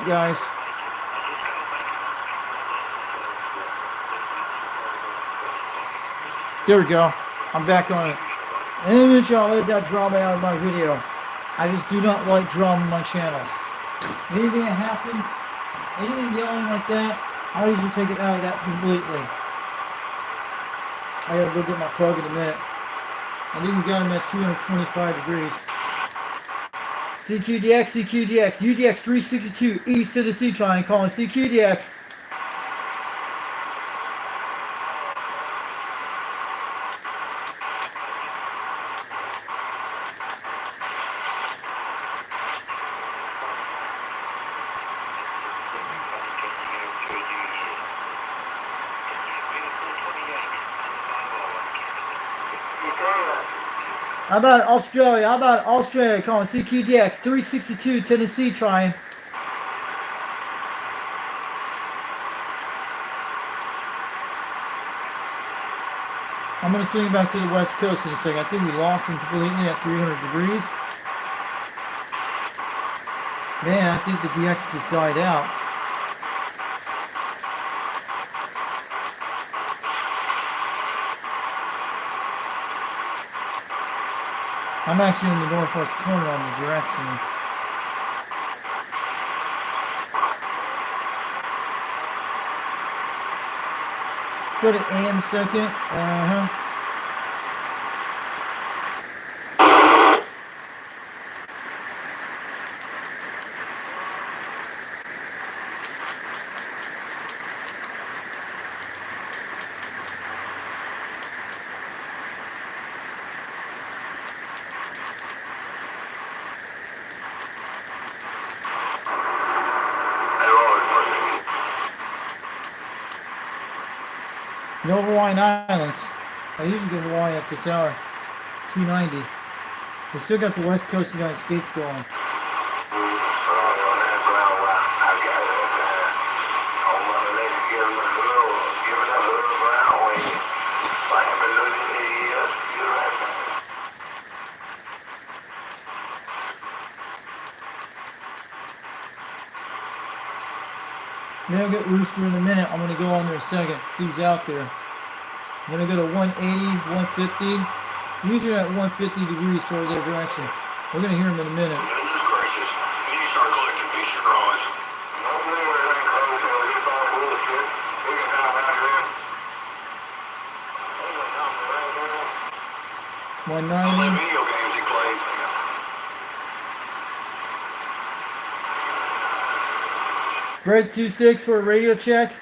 guys. There we go. I'm back on it. And eventually I'll let that drama out of my video. I just do not like drama on my channels. Anything that happens, anything yelling like that, I usually take it out of that completely. I gotta go get my plug in a minute. I think we got him at 225 degrees. CQDX, CQDX, UDX 362, east to the sea triangle, calling CQDX. How about Australia? How about Australia calling CQDX 362 Tennessee trying. I'm going to swing back to the west coast in a second. I think we lost him completely at 300 degrees. Man, I think the DX just died out. I'm actually in the northwest corner on the direction. Let's go to AM second. No Hawaiian Islands. I usually go to Hawaii at this hour. 290. We still got the west coast of the United States going. We're going to get Rooster in a minute. I'm going to go on there a second, see who's out there. I'm going to go to 180, 150. Usually at 150 degrees toward their direction. We're going to hear them in a minute. $190. Break 26 for a radio check.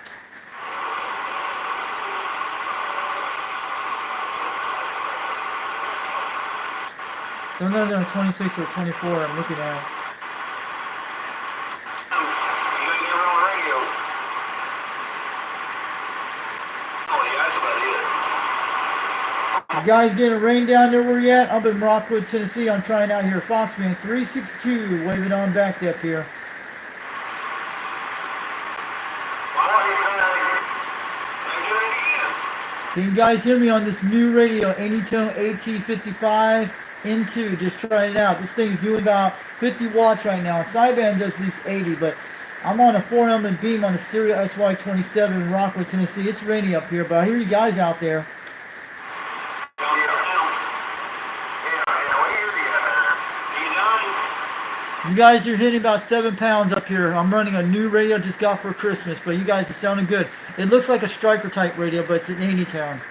Sometimes they're on 26 or 24, I'm looking at it. You guys getting rain down there where you at? I'm in Rockwood, Tennessee. I'm trying out here. Foxman 362, waving on back up here. Can you guys hear me on this new radio, Anytone at5555nii? Just trying it out. This thing's doing about 50 watts right now. Sideband does at least 80, but I'm on a 4-element beam on a Serial SY27 in Rockwood, Tennessee. It's rainy up here, but I hear you guys out there. You guys are hitting about 7 pounds up here. I'm running a new radio just got for Christmas, but you guys are sounding good. It looks like a striker type radio, but it's an Anytone.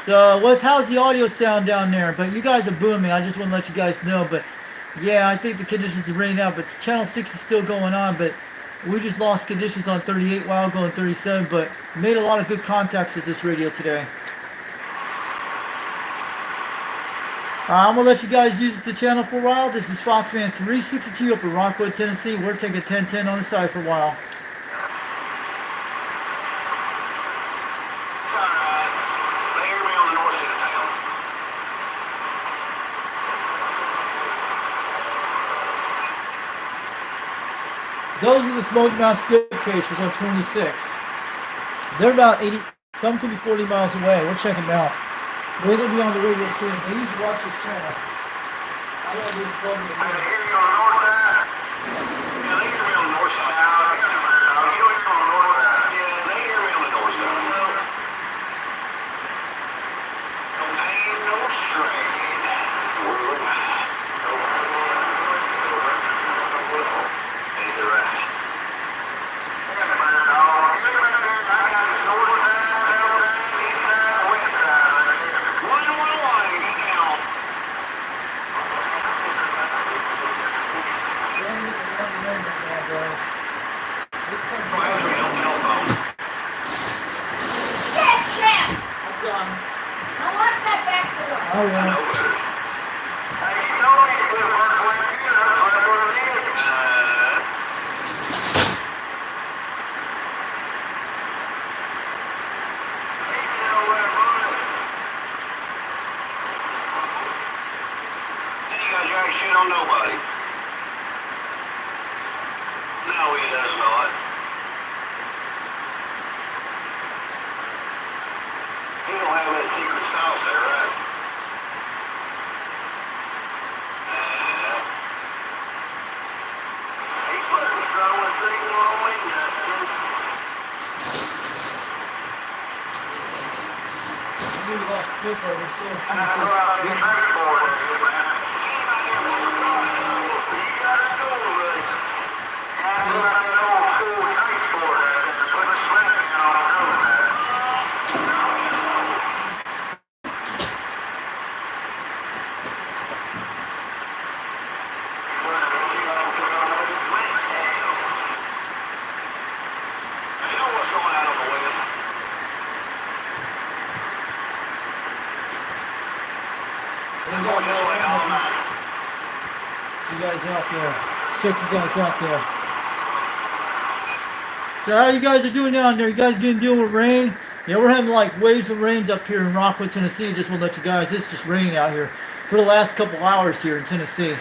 So how's the audio sound down there? But you guys are booming. I just want to let you guys know. But yeah, I think the conditions are raining out. But channel 6 is still going on. But we just lost conditions on 38 while going 37. But made a lot of good contacts with this radio today. I'm going to let you guys use the channel for a while. This is Foxman 362 up in Rockwood, Tennessee. We're taking 1010 on the side for a while. Those are the smoke mount skip tracers on 26. They're about 80, some could be 40 miles away. We're checking them out. They're gonna be on the radio soon. They usually watch this channel. I don't really plug it in. I can hear you on the north side. Yeah, they hear me on the north side. You don't hear me on the north side. Yeah, they hear me on the north side. Ain't no strain. Ain't the right. Oh, yeah. Shit on nobody. No, he does not. He don't have that secret sauce there, right? He's fucking throwing things on me, Justin. We lost Skip, but we're still I know how to get ready for it, man. You guys out there. Let's check you guys out there. So how you guys are doing down there? You guys getting deal with rain? Yeah, we're having like waves of rains up here in Rockwood, Tennessee. Just want to let you guys, it's just raining out here for the last couple hours here in Tennessee.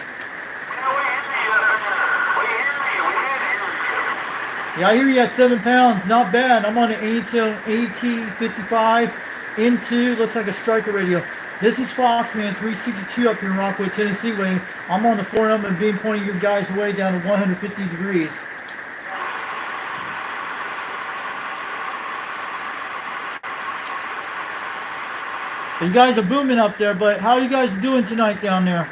Yeah, I hear you at 7 pounds. Not bad. I'm on an Anytone at55 N2. Looks like a striker radio. This is Foxman 362 up here in Rockwood, Tennessee. Wayne. I'm on the 4M and being pointing your guys away down to 150 degrees. You guys are booming up there, but how are you guys doing tonight down there?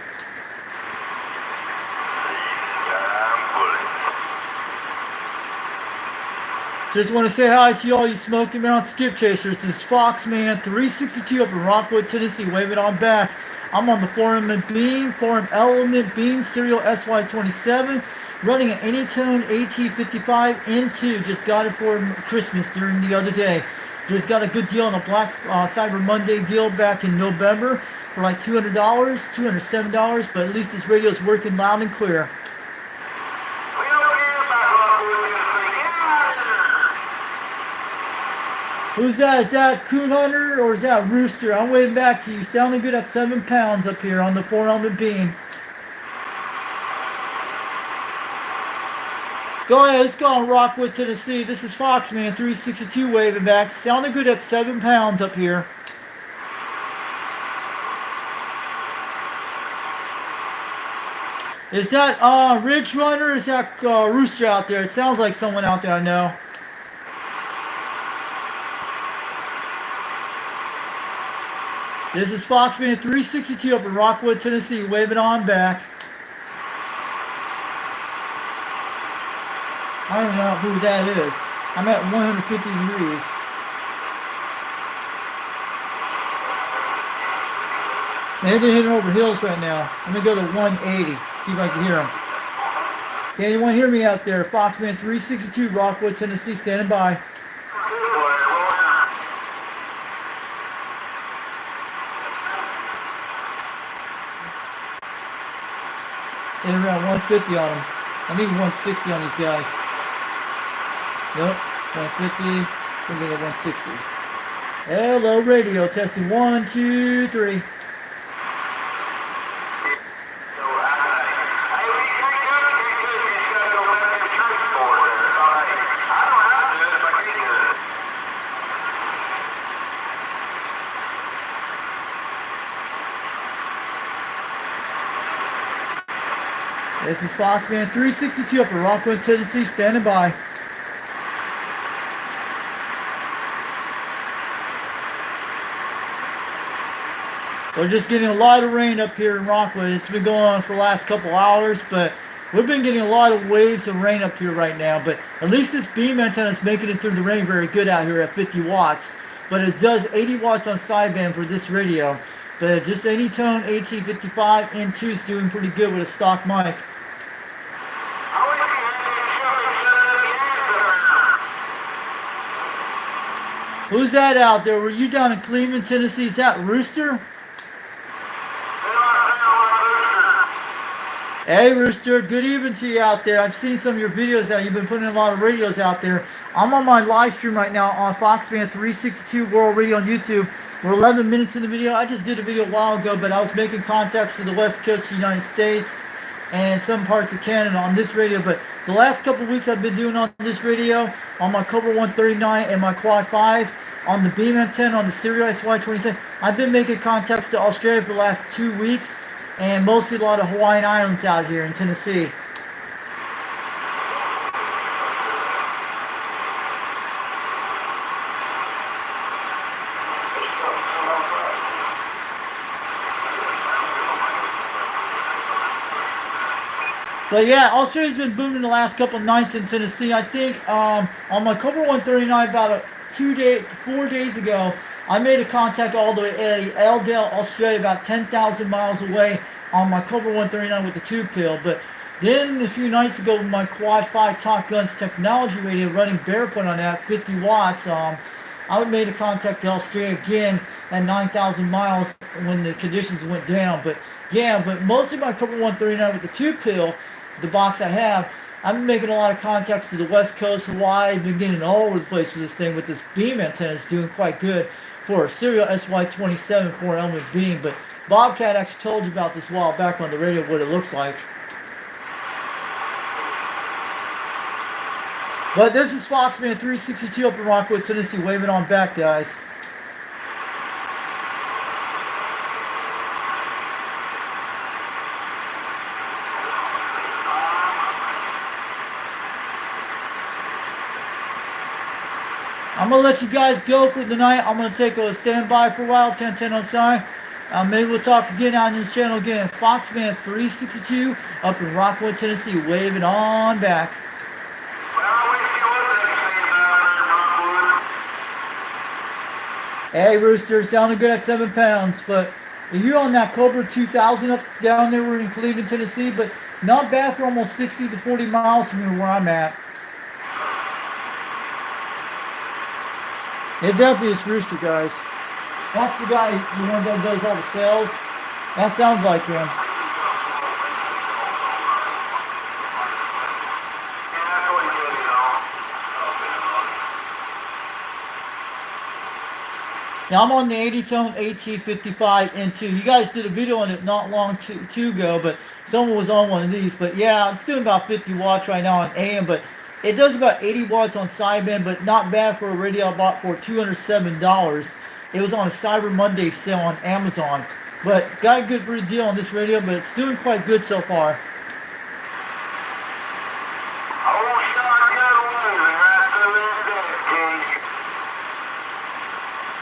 Just want to say hi to all you Smoky Mountain Skip Chasers. This is Foxman 362 up in Rockwood, Tennessee. Waving on back. I'm on the 4M Element Beam Serial SY27, running an Anytone AT55 N2. Just got it for Christmas during the other day. Just got a good deal on a Black Cyber Monday deal back in November for like $200, $207, but at least this radio is working loud and clear. Who's that? Is that Coon Hunter or is that Rooster? I'm waving back to you. Sounding good at 7 pounds up here on the 4-element beam. Go ahead, let's go on Rockwood, Tennessee. This is Foxman 362 waving back. Sounding good at 7 pounds up here. Is that Ridge Runner or is that Rooster out there? It sounds like someone out there I know. This is Foxman 362 up in Rockwood, Tennessee, waving on back. I don't know who that is. I'm at 150 degrees. Man, they're hitting over hills right now. I'm going to go to 180, see if I can hear them. Can anyone hear me out there? Foxman 362, Rockwood, Tennessee, standing by. In around 150 on them. I need 160 on these guys. Nope, 150. We're going to 160. Hello, radio. Testing 1, 2, 3. This is Foxman 362 up in Rockwood, Tennessee, standing by. We're just getting a lot of rain up here in Rockwood. It's been going on for the last couple hours, but we've been getting a lot of waves of rain up here right now. But at least this beam antenna is making it through the rain very good out here at 50 watts. But it does 80 watts on sideband for this radio. But just Anytone at5555nii is doing pretty good with a stock mic. Who's that out there? Were you down in Cleveland, Tennessee? Is that Rooster? Hey Rooster, good evening to you out there. I've seen some of your videos out. You've been putting a lot of radios out there. I'm on my live stream right now on Foxman 362 World Radio on YouTube. We're 11 minutes in the video. I just did a video a while ago, but I was making contacts to the West Coast of the United States and some parts of Canada on this radio. But the last couple of weeks I've been doing on this radio, on my Cobra 139 and my Quad 5, on the beam antenna, on the Serial SY27. I've been making contacts to Australia for the last 2 weeks, and mostly a lot of Hawaiian Islands out here in Tennessee. But yeah, Australia's been booming the last couple of nights in Tennessee. I think on my Cobra 139 about 4 days ago, I made a contact all the way at Airedale, Australia, about 10,000 miles away on my Cobra 139 with the tube pill. But then a few nights ago with my Quad 5 Top Guns technology radio running barefoot on that 50 watts, I made a contact to Australia again at 9,000 miles when the conditions went down. But yeah, but mostly my Cobra 139 with the tube pill, the box I have, I've been making a lot of contacts to the West Coast, Hawaii. I've been getting all over the place with this thing, with this beam antenna. It's doing quite good for a Serial SY27 4-element beam. But Bobcat actually told you about this a while back on the radio, what it looks like. But this is Foxman 362 up in Rockwood, Tennessee, waving on back, guys. I'm going to let you guys go for the night. I'm going to take a standby for a while, 10:10 on sign. Maybe we'll talk again on this channel again. Foxman 362 up in Rockwood, Tennessee, waving on back. Hey Rooster, sounding good at 7 pounds, but you're on that Cobra 2000 up down there. We're in Cleveland, Tennessee, but not bad for almost 60 to 40 miles from here where I'm at. It definitely is Rooster, guys. That's the guy, the one that does all the sales. That sounds like him. Now I'm on the Anytone at5555nii. You guys did a video on it not long too ago, but someone was on one of these. But yeah, it's doing about 50 watts right now on AM, but it does about 80 watts on sideband, but not bad for a radio I bought for $207. It was on a Cyber Monday sale on Amazon. But got a good deal on this radio, but it's doing quite good so far.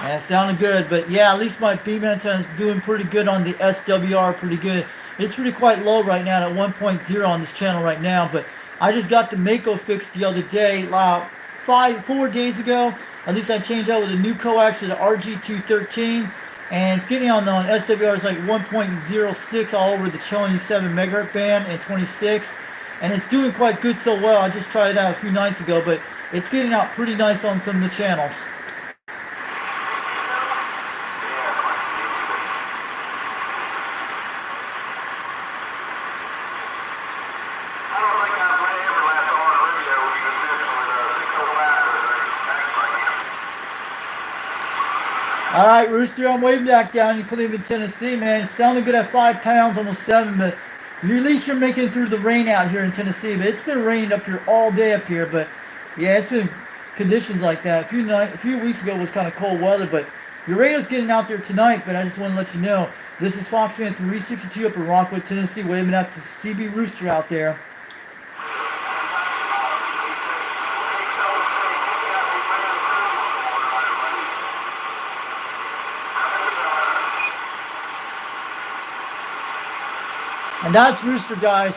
Yeah, it sounded good, but yeah, at least my beam antenna is doing pretty good on the SWR, pretty good. It's pretty quite low right now at 1.0 on this channel right now, but I just got the Mako fixed the other day, 4 days ago. At least I changed out with a new coax with the RG213, and it's getting on SWR. It's like 1.06 all over the 27 megahertz band and 26, and it's doing quite good so well. I just tried it out a few nights ago, but it's getting out pretty nice on some of the channels. All right, Rooster, I'm waving back down in Cleveland, Tennessee, man. It's sounding good at 5 pounds, almost 7, but at least you're making it through the rain out here in Tennessee. But it's been raining up here all day up here, but yeah, it's been conditions like that. A few weeks ago was kind of cold weather, but Your radio's getting out there tonight, but I just want to let you know. This is Foxman 362 up in Rockwood, Tennessee, waving out to CB Rooster out there. And that's Rooster, guys.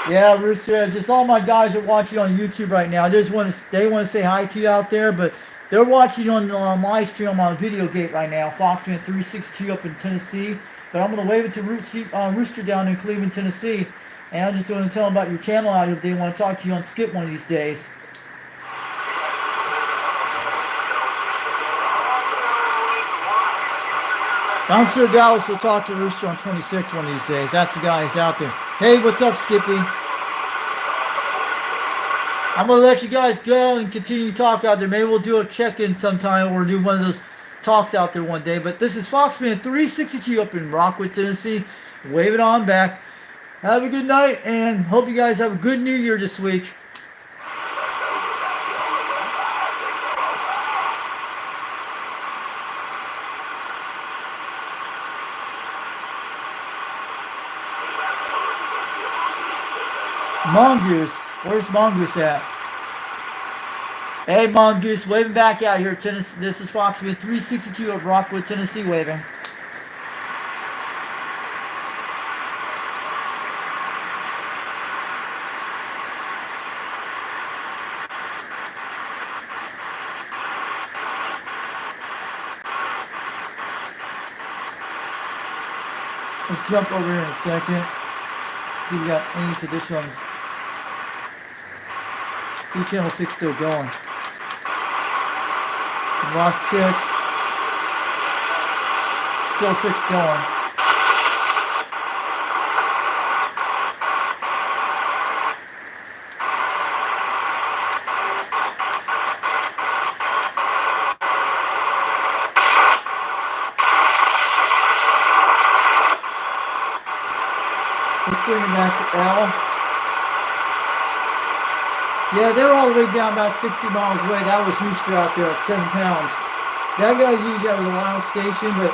Yeah, Rooster, just all my guys are watching on YouTube right now. They want to say hi to you out there, but they're watching on live stream on my video gate right now. Foxman 362 up in Tennessee. But I'm going to wave it to Rooster down in Cleveland, Tennessee. And I'm just going to tell them about your channel out if they want to talk to you on Skip one of these days. I'm sure Dallas will talk to Rooster on 26 one of these days. That's the guy who's out there. Hey, what's up, Skippy? I'm going to let you guys go and continue to talk out there. Maybe we'll do a check-in sometime or do one of those talks out there one day. But this is Foxman 362 up in Rockwood, Tennessee. Wave it on back. Have a good night and hope you guys have a good New Year this week. Mongoose, where's Mongoose at? Hey Mongoose, waving back out here, Tennessee. This is Foxman 362 of Rockwood, Tennessee, waving. Let's jump over here in a second. See if we got any conditions. See channel 6 still going. We lost 6. Still 6 going. Let's swing it back to L. Yeah, they were all the way down about 60 miles away. That was Rooster out there at 7 pounds. That guy's usually out of the Lyle station, but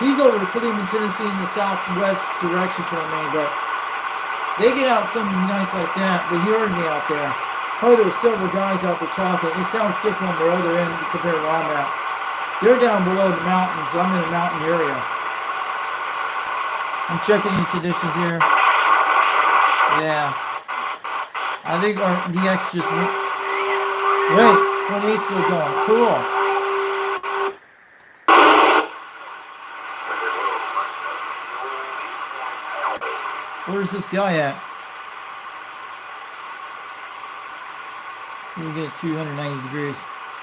he's over Cleveland, Tennessee in the southwest direction from me. But they get out some nights like that, but he heard me out there. Oh, there were several guys out there talking. It sounds different on the other end compared to where I'm at. They're down below the mountains. I'm in a mountain area. I'm checking in conditions here. Yeah. I think our DX just went. Wait, 28's still going. Cool. Where's this guy at? So we get 290 degrees.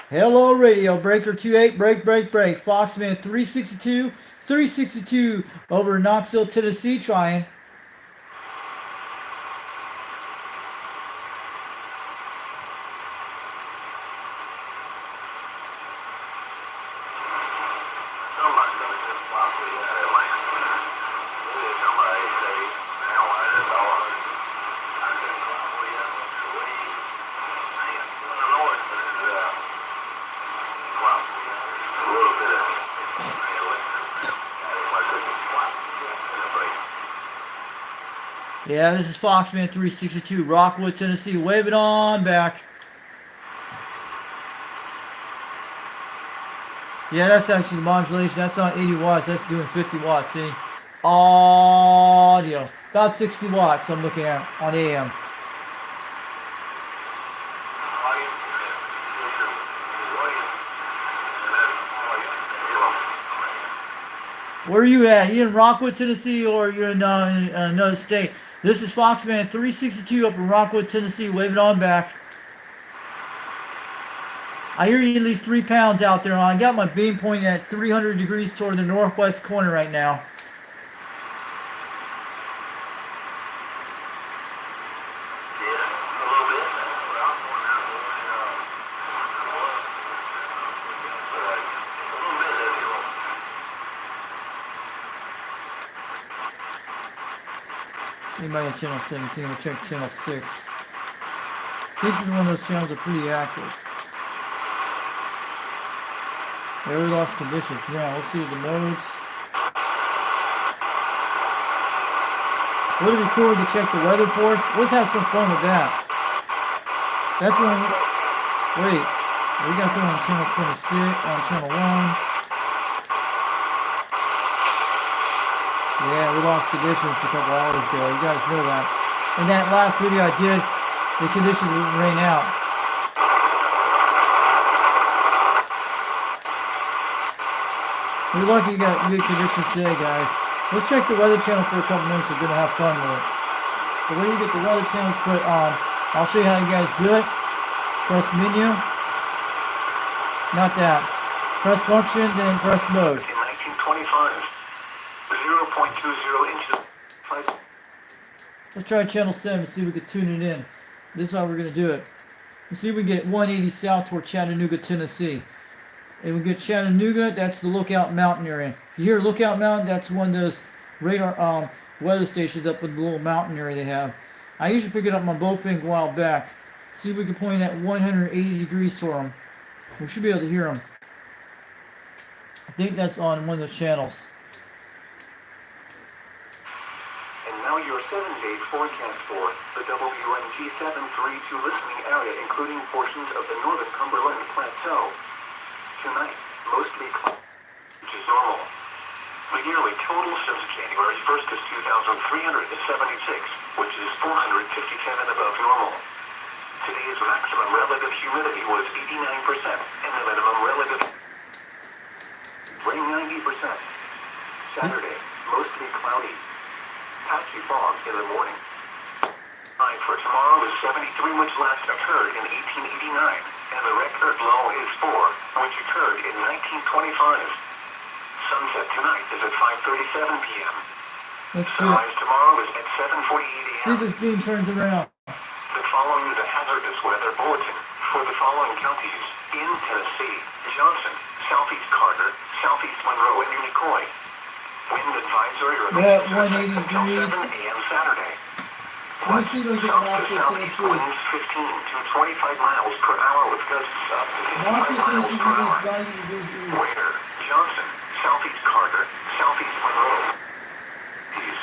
Hello, radio. Breaker 28. Break. Foxman 362 over in Knoxville, Tennessee, trying. Yeah, this is Foxman 362, Rockwood, Tennessee. Wave it on back. Yeah, that's actually the modulation. That's not 80 watts. That's doing 50 watts. See? Audio. About 60 watts I'm looking at on AM. Where are you at? You in Rockwood, Tennessee, or you're in another state? This is Foxman 362 up in Rockwood, Tennessee. Wave it on back. I hear you at least 3 pounds out there. I got my beam pointing at 300 degrees toward the northwest corner right now. Anybody on channel 17? We'll check channel 6. 6 is one of those channels that are pretty active. There we lost conditions. Now, let's see the modes. Would it be cool to check the weather for us? Let's have some fun with that. That's when, wait, we got someone on channel 26, on channel 1. Yeah, we lost conditions a couple hours ago. You guys know that. In that last video I did, the conditions would rain out. We're lucky you got good conditions today, guys. Let's check the weather channel for a couple minutes. We're going to have fun with it. The way you get the weather channels put on, I'll show you how you guys do it. Press menu. Not that. Press function, then press mode. In 1925, 0.20 inches. Let's try channel 7 and see if we can tune it in. This is how we're going to do it. Let's see if we can get 180 south toward Chattanooga, Tennessee. And we get Chattanooga, that's the Lookout Mountain area. You hear Lookout Mountain, that's one of those radar weather stations up in the little mountain area they have. I usually pick it up on my Bowfink a while back. See if we can point at 180 degrees toward them. We should be able to hear them. I think that's on one of the channels. And now your 7-day forecast for the WNG 732 listening area, including portions of the northern Cumberland Plateau. Tonight, mostly cloudy, which is normal. The yearly total since January 1st is 2,376, which is 457 above normal. Today's maximum relative humidity was 89%, and the minimum relative rain 90%. Saturday, mostly cloudy. Patchy fog in the morning. High for tomorrow is 73, which last occurred in 1889, and the record low is 4, which occurred in 1925. Sunset tonight is at 5:37 p.m. Let's do it. Sunrise tomorrow is at 7:48 a.m. See this beam turns around. The following is a hazardous weather bulletin for the following counties in Tennessee: Johnson, Southeast Carter, Southeast Monroe, and Unicoi. Wind advisory We're at remains 180 until degrees. 7 a.m. Saturday. Let me see if we can get South to Moxie, southeast Tennessee. winds 15 to 25 miles per hour with gusts up to 55 Moxie, miles Tennessee per hour. is 90 degrees east. Where? Johnson, Southeast Carter, Southeast Monroe. East.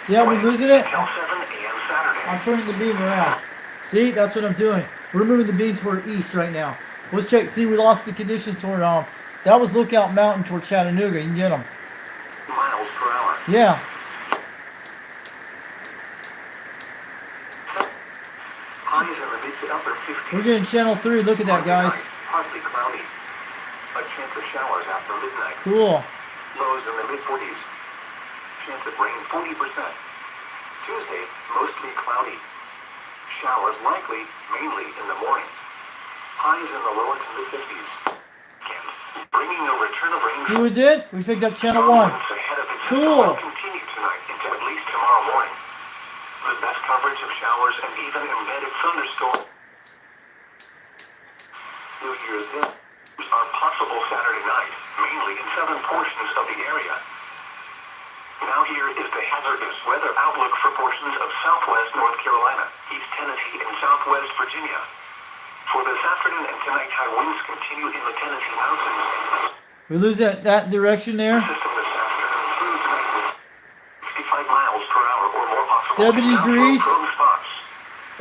See how we're losing it? Until 7 a.m. Saturday. I'm turning the beam around. See, that's what I'm doing. We're moving the beam toward east right now. Let's check. See, we lost the conditions toward that was Lookout Mountain toward Chattanooga. You can get them. Miles per hour. Yeah. Highs in the mid to upper 50s. We're getting channel 3. Look at that, guys. Partly cloudy. A chance of showers after midnight. Cool. Lows in the mid 40s. Chance of rain 40%. Tuesday, mostly cloudy. Showers likely, mainly in the morning. Highs in the lower to mid 50s. Bringing a return of rain. See what we did? We picked up channel 1. Ahead of its Cool. will continue tonight into at least tomorrow morning. The best coverage of showers and even embedded thunderstorms. New Year's Day are possible Saturday night, mainly in southern portions of the area. Now here is the hazardous weather outlook for portions of southwest North Carolina, East Tennessee, and southwest Virginia. For this afternoon and tonight, high winds continue in the Tennessee mountains. We lose that direction there. System this afternoon through tonight with 65 miles per hour or more possible. 70 degrees. Prone spots.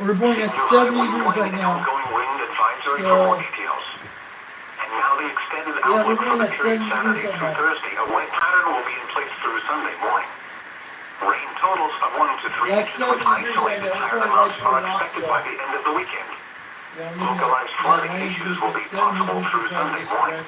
We're pointing at 70 degrees right now. Ongoing wind advisory So- for more details. And now the extended Yeah, we're outlook for pointing the at period 70 Saturday degrees through almost. Thursday. A wet pattern will be in place through Sunday morning. Rain totals of 1 to 3 That's inches with 70 degrees right isolated now. higher We're amounts pointing right are toward expected Knoxville. by the end of the weekend. Yeah, Localized flooding issues will be possible through Sunday morning.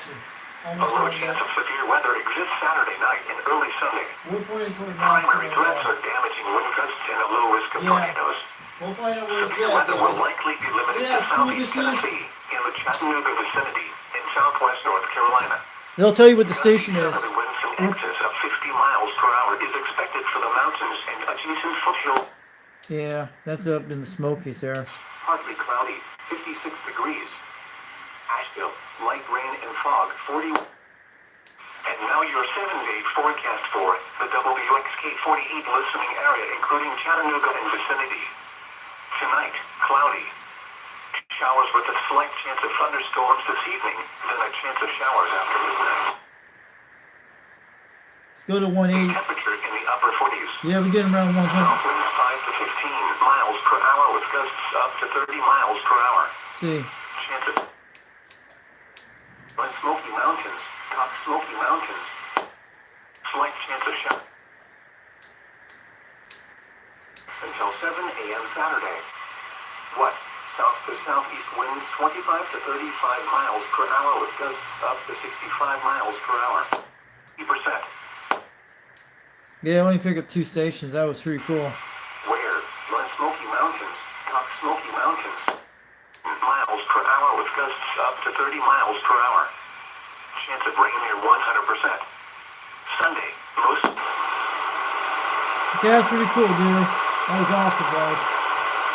A low chance of severe weather exists Saturday night and early Sunday. We're pointing toward Primary Knoxville threats now. are damaging wind gusts and a low risk of Yeah. tornadoes. We'll find out where it's Severe at, weather will guys. likely be limited See to how cool southeast this is? Tennessee in the Chattanooga vicinity in southwest North Carolina. They'll tell you what the station is. Southerly winds in excess of 50 miles per hour is expected for the mountains and adjacent foothills. Yeah, that's up in the Smokies there. Partly cloudy, 56 degrees. Asheville, light rain and fog, 40. And And now your 7-day forecast for the WXK-48 listening area, including Chattanooga and vicinity. Tonight, cloudy. Showers with a slight chance of thunderstorms this evening, then a chance of showers after midnight. Let's go to 180. Temperature in the upper 40s. Yeah, we're getting around 120. South winds 5 to 15 miles per hour with gusts up to 30 miles per hour. See. Chances. On Smoky Mountains, top Smoky Mountains. Slight chance of shower. Until 7 a.m. Saturday. What? South to southeast winds 25 to 35 miles per hour with gusts up to 65 miles per hour. 80%. Yeah, I only picked up 2 stations. That was pretty cool. Where? On Smoky Mountains, top Smoky Mountains. Miles per hour with gusts up to 30 miles per hour. Chance of rain near 100%. Sunday, most. Okay, that's pretty cool, dudes. That was awesome, guys.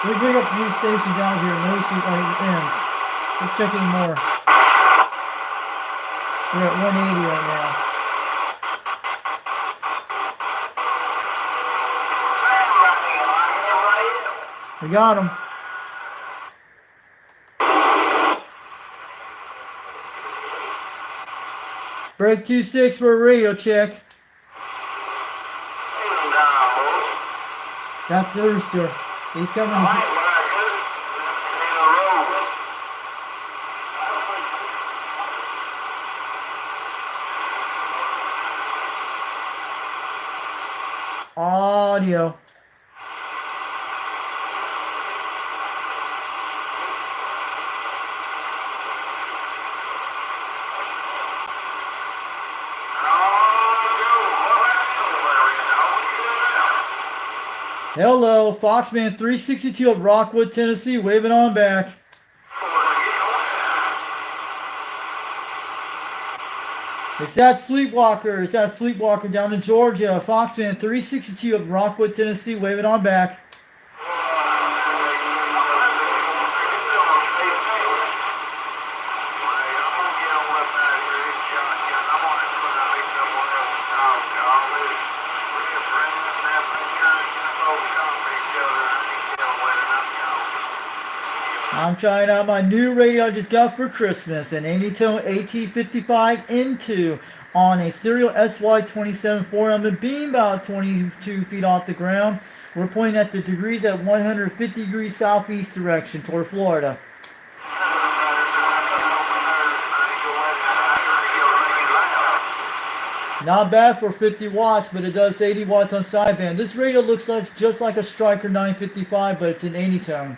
We pick up these stations out here and let's see how it ends. Let's check any more. We're at 180 right now. We got him. Break 2-6 for a radio check. That's the Rooster. He's coming. Audio. Hello, Foxman 362 of Rockwood, Tennessee, waving on back. It's that Sleepwalker. It's that Sleepwalker down in Georgia. Foxman 362 of Rockwood, Tennessee, waving on back. I'm trying out my new radio I just got for Christmas, an Anytone at5555nii on a serial SY27 4-element beam about 22 feet off the ground. We're pointing at the degrees at 150 degrees southeast direction toward Florida. Not bad for 50 watts, but it does 80 watts on sideband. This radio looks like just like a Striker 955, but it's an Anytone.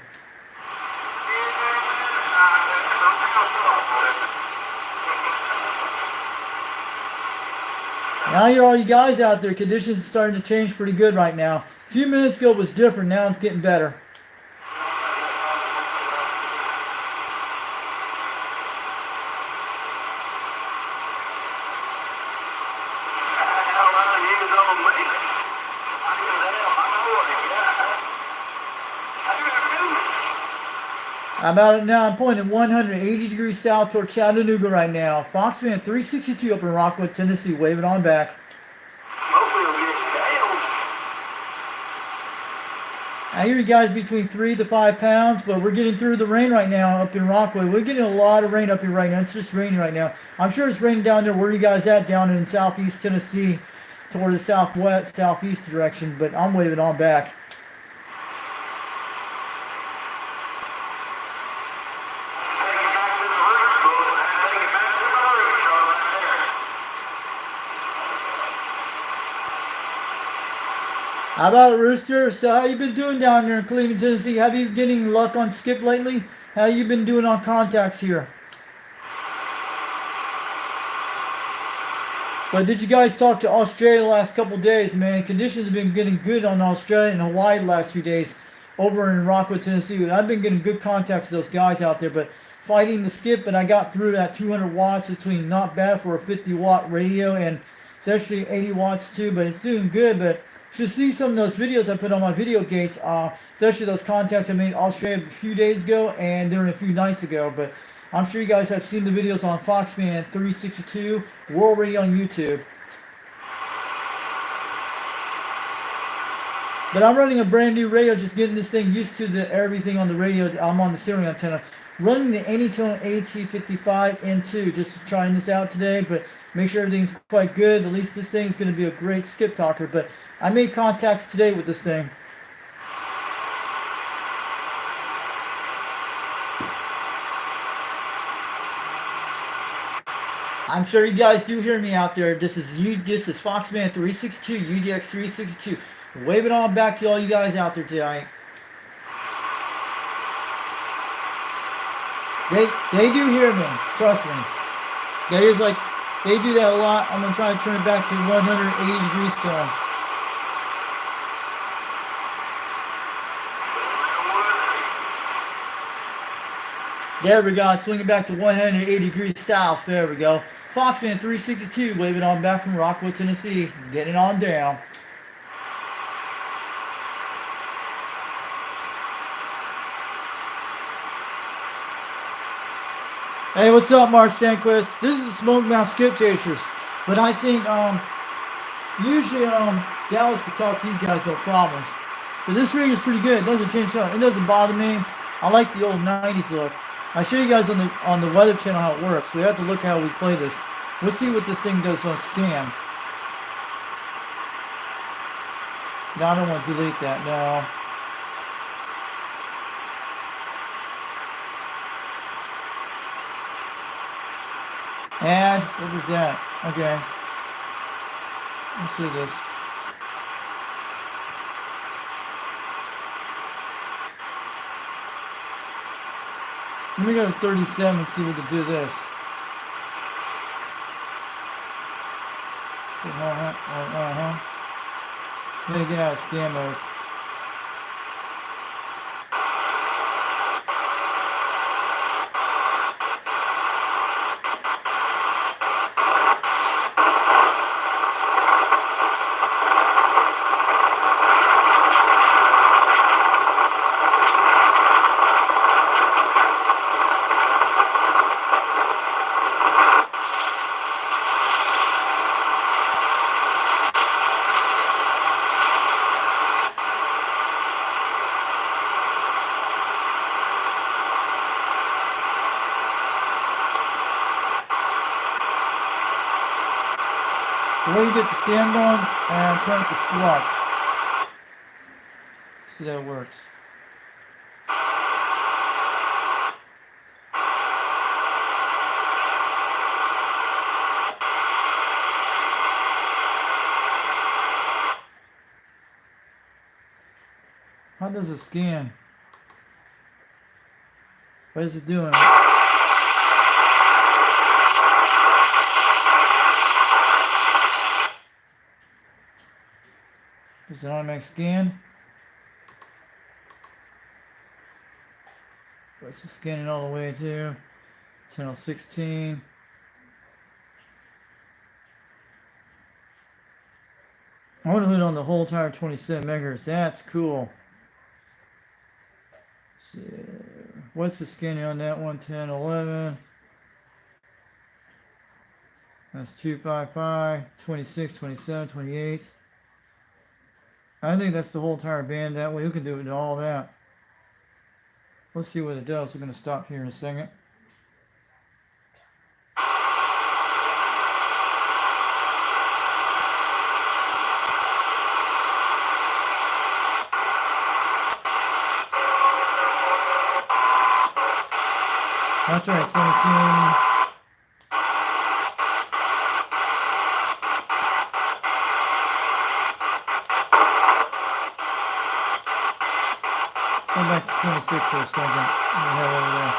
Now you're all you guys out there, conditions are starting to change pretty good right now. A few minutes ago it was different, now it's getting better. I'm out it now. I'm pointing 180 degrees south toward Chattanooga right now. Foxman 362 up in Rockwood, Tennessee, waving on back. I hear you guys between 3 to 5 pounds, but we're getting through the rain right now up in Rockwood. We're getting a lot of rain up here right now. It's just raining right now. I'm sure it's raining down there. Where are you guys at down in southeast Tennessee toward the southwest, southeast direction, but I'm waving on back. How about it, Rooster? So how you been doing down there in Cleveland, Tennessee? Have you been getting luck on skip lately? How you been doing on contacts here? But did you guys talk to Australia the last couple days, man? Conditions have been getting good on Australia and Hawaii the last few days over in Rockwood, Tennessee. I've been getting good contacts with those guys out there, but fighting the skip, and I got through that 200 watts between not bad for a 50 watt radio, and it's actually 80 watts too, but it's doing good. But you should see some of those videos I put on my video gates, especially those contacts I made in Australia a few days ago and during a few nights ago. But I'm sure you guys have seen the videos on Foxman 362 World Radio on YouTube. But I'm running a brand new radio, just getting this thing used to everything on the radio. I'm on the ceiling antenna. Running the Anytone at5555nii, just trying this out today, but make sure everything's quite good. At least this thing's going to be a great skip talker. But I made contacts today with this thing. I'm sure you guys do hear me out there. This is Foxman 362, UDX 362. Wave it on back to all you guys out there tonight. They do hear me. Trust me. They do that a lot. I'm gonna try to turn it back to 180 degrees to them. There we go. Swing it back to 180 degrees south. There we go. Foxman 362, waving on back from Rockville, Tennessee. Getting on down. Hey, what's up, Mark Sandquist? This is the Smoke Mouth Skip Chasers. But I think, usually, Dallas can talk to these guys, no problems. But this radio's pretty good. It doesn't change up. It doesn't bother me. I like the old 90s look. I'll show you guys on the Weather Channel how it works. We have to look how we play this. Let's see what this thing does on scan. No, I don't want to delete that. No. And what is that? Okay. Let's see this. Let me go to 37 and see if we can do this. I'm gonna get out of scan mode. Where you get the scan going and turn it to squash. See how it works. How does it scan? What is it doing? Is it automatic scan? What's it scanning all the way to? Channel 16. I want to hit on the whole entire 27 megahertz. That's cool. So, what's the scanning on that one? 10, 11. That's 255, 26, 27, 28. I think that's the whole entire band. That way you can do it all that. Let's see what it does. We're going to stop here in a second. That's right, 17. Go back to 26 for a second. Let me head over there.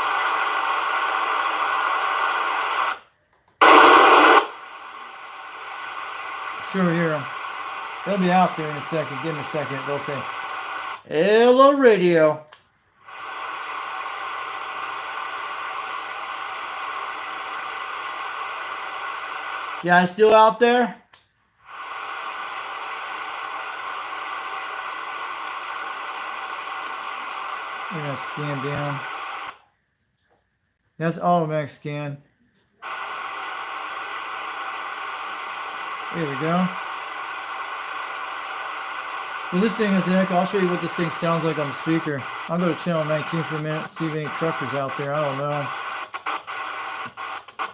Sure hear them. They'll be out there in a second. Give them a second. They'll say, "Hello, radio." Guys still out there? We're gonna scan down. That's automatic scan. There we go. Well, this thing has an echo. I'll show you what this thing sounds like on the speaker. I'll go to channel 19 for a minute, see if any truckers out there. I don't know.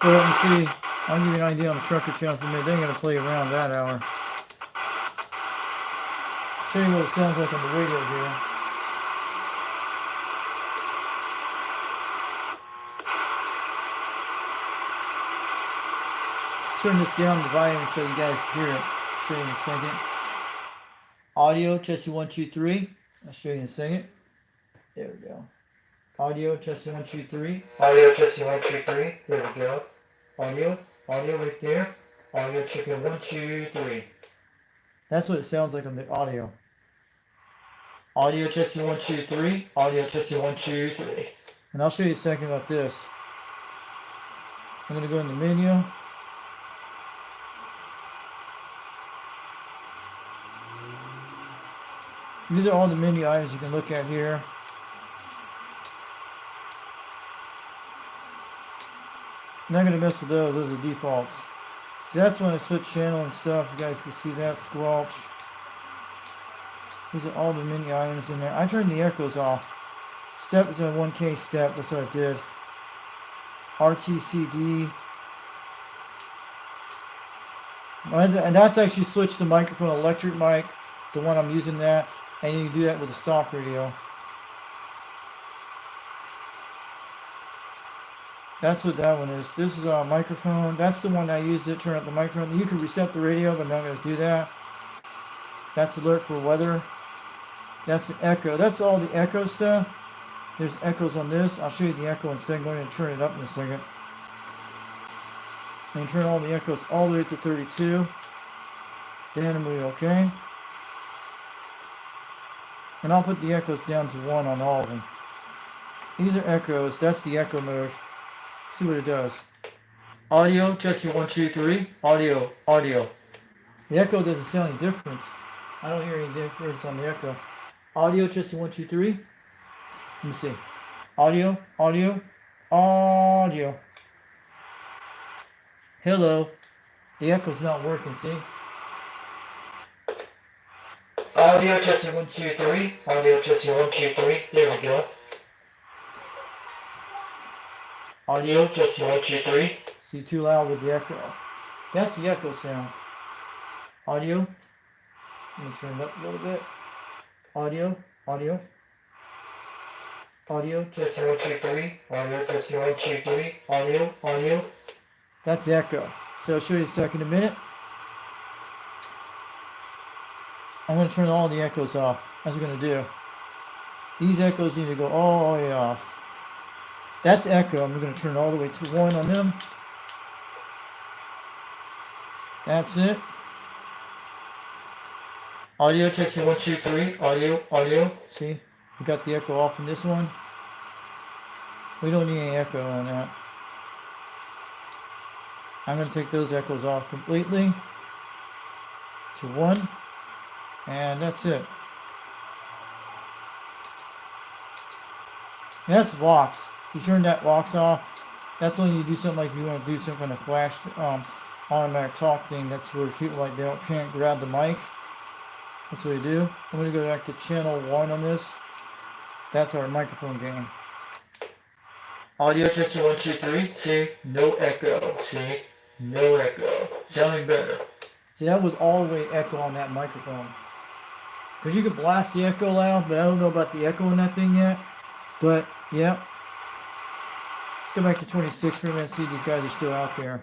But let me see. I'll give you an idea on the trucker channel for a minute. They ain't gonna play around that hour. Show you what it sounds like on the radio here. Turn this down the volume so you guys hear it. I'll show you in a second. Audio, testing 1, 2, 3. I'll show you in a second. There we go. Audio, testing 1, 2, 3. Audio, testing 1, 2, 3. There we go. Audio right there. Audio, checking 1, 2, 3. That's what it sounds like on the audio. Audio, testing 1, 2, 3. Audio, testing 1, 2, 3. And I'll show you a second about this. I'm going to go in the menu. These are all the menu items you can look at here. I'm not going to mess with those. Those are defaults. So that's when I switch channel and stuff. You guys can see that squelch. These are all the menu items in there. I turned the echoes off. Step is a 1K step. That's what I did. RTCD. And that's actually switched the microphone, electric mic, the one I'm using that. And you can do that with a stock radio. That's what that one is. This is a microphone. That's the one I used to turn up the microphone. You can reset the radio, but I'm not going to do that. That's alert for weather. That's the echo. That's all the echo stuff. There's echoes on this. I'll show you the echo in a second. I'm going to turn it up in a second. And turn all the echoes all the way to 32. Then we okay. And I'll put the echoes down to 1 on all of them. These are echoes. That's the echo mode. See what it does. Audio, testing 1, 2, 3. Audio. The echo doesn't sound any difference. I don't hear any difference on the echo. Audio, testing 1, 2, 3. Let me see. Audio. Hello. The echo's not working, see? Audio, testing 1, 2, 3. Audio, testing 1, 2, 3. There we go. Audio, testing 1, 2, 3. See, too loud with the echo. That's the echo sound. Audio. Let me turn it up a little bit. Audio, testing 1, 2, 3. Audio, testing 1, 2, 3. Audio. That's the echo. So I'll show you a second, a minute. I'm going to turn all the echoes off. That's what I'm going to do. These echoes need to go all the way off. That's echo. I'm going to turn it all the way to 1 on them. That's it. Audio, testing 1, 2, 3. Audio. See, we got the echo off in this one. We don't need any echo on that. I'm going to take those echoes off completely to 1. And that's it. And that's Vox. You turn that Vox off. That's when you do something like you want to do some kind of flash automatic talk thing. That's where people like they can't grab the mic. That's what you do. I'm going to go back to channel 1 on this. That's our microphone gain. Audio testing 1, 2, 3. See, no echo. See, no echo. Sounding better. See, that was all the way echo on that microphone. Because you can blast the echo loud, but I don't know about the echo in that thing yet. But, yeah. Let's go back to 26 for a minute and see if these guys are still out there.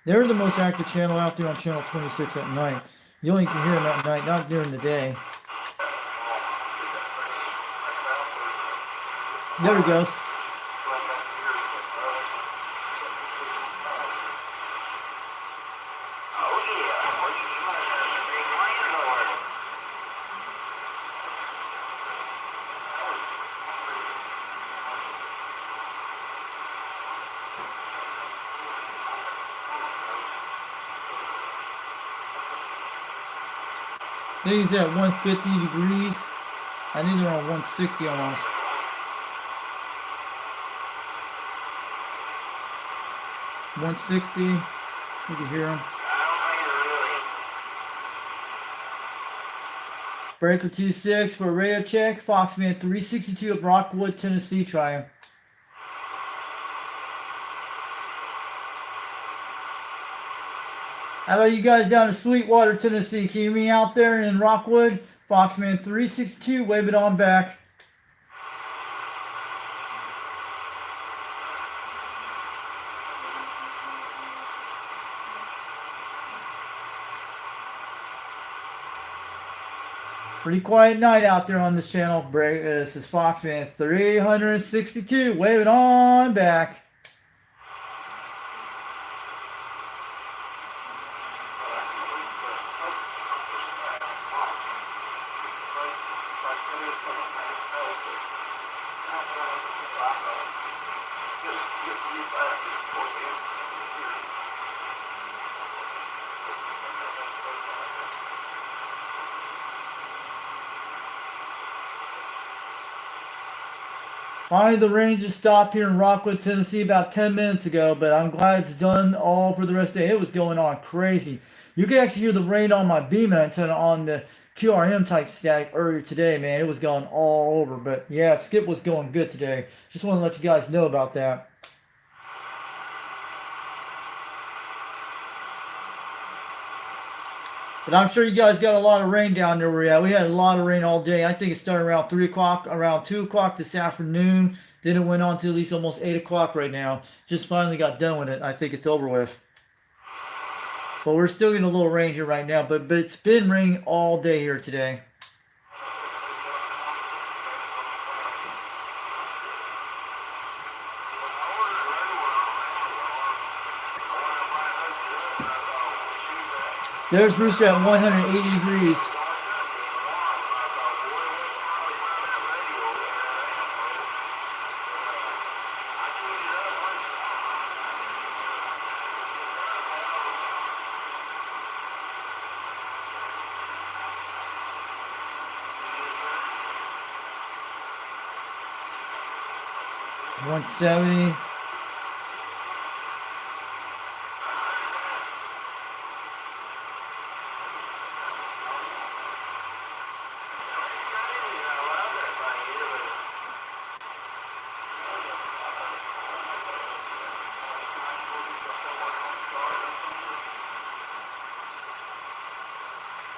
They're the most active channel out there on channel 26 at night. You only can hear them at night, not during the day. There he goes. I think he's at 150 degrees. I think they're on 160 almost. 160. You can hear him. Breaker 26 for a radio check. Foxman 362 of Rockwood, Tennessee. Try him. How about you guys down in Sweetwater, Tennessee? Can you hear me out there in Rockwood? Foxman 362, wave it on back. Pretty quiet night out there on this channel. This is Foxman 362, wave it on back. Finally, the rain just stopped here in Rockwood, Tennessee about 10 minutes ago, but I'm glad it's done all for the rest of the day. It was going on crazy. You could actually hear the rain on my beam antenna on the QRM type static earlier today, man. It was going all over, but yeah, Skip was going good today. Just want to let you guys know about that. But I'm sure you guys got a lot of rain down there where you're at. We had a lot of rain all day. I think it started around 3 o'clock, around 2 o'clock this afternoon. Then it went on to at least almost 8 o'clock right now. Just finally got done with it. I think it's over with. But we're still getting a little rain here right now. But it's been raining all day here today. There's Rooster at 180 degrees. $170.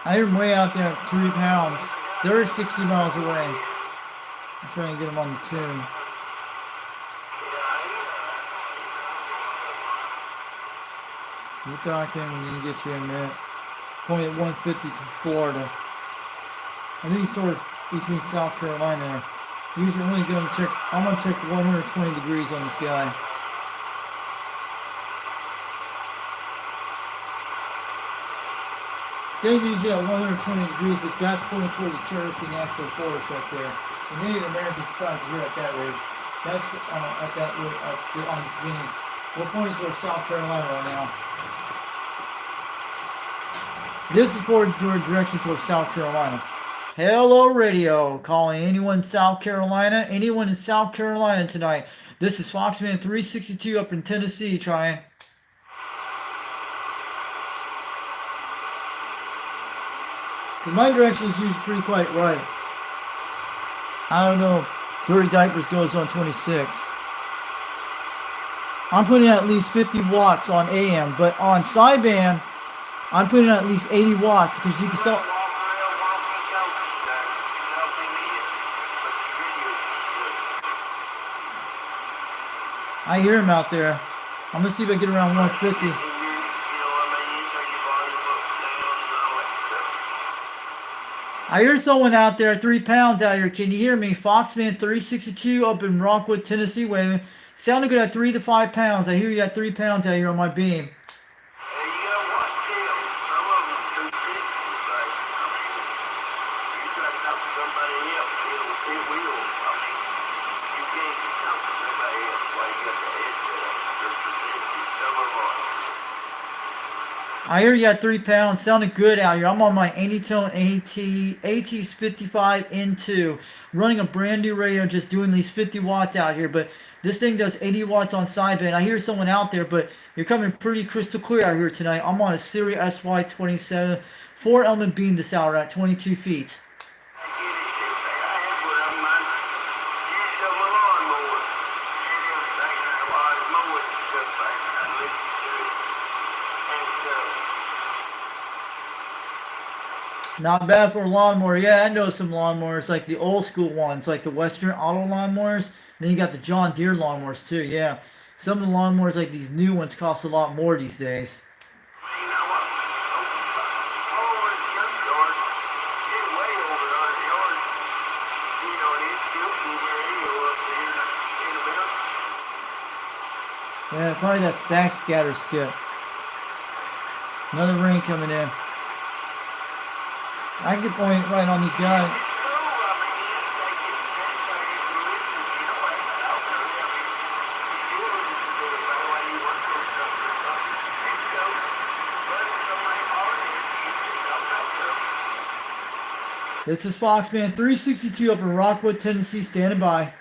I hear them way out there at 3 pounds. They're 60 miles away. I'm trying to get them on the tune. You're talking, we're going to get you in a minute. Point at 150 to Florida. I think it's toward between South Carolina. Usually I'm only going to check, I'm going to check 120 degrees on this guy. They usually at 120 degrees, if that's going toward the Cherokee National Forest right there. The Native American spot here at that race. That's at that on this beam. We're pointing towards South Carolina right now. This is pointing toward direction towards South Carolina. Hello radio, calling anyone in South Carolina. Anyone in South Carolina tonight. This is Foxman 362 up in Tennessee trying. Because my direction is usually pretty quite right. I don't know. Dirty Diapers goes on 26. I'm putting at least 50 watts on AM, but on sideband, I'm putting at least 80 watts because you can sell. I hear him out there. I'm gonna see if I get around 150. I hear someone out there, 3 pounds out here. Can you hear me? Foxman 362 up in Rockwood, Tennessee. Waving. Sounding good at 3 to 5 pounds. I hear you at 3 pounds out here on my beam. I hear you got 3 pounds. Sounding good out here. I'm on my Anytone AT55N2, running a brand new radio, just doing these 50 watts out here. But this thing does 80 watts on sideband. I hear someone out there, but you're coming pretty crystal clear out here tonight. I'm on a Siri SY27 4-element beam this hour at 22 feet. Not bad for a lawnmower. Yeah, I know some lawnmowers, like the old school ones, like the Western Auto lawnmowers. Then you got the John Deere lawnmowers too. Yeah, some of the lawnmowers, like these new ones, cost a lot more these days. Yeah, probably that's backscatter skip. Another rain coming in. I can point right on these guys. This is Foxman 362 up in Rockwood, Tennessee, standing by.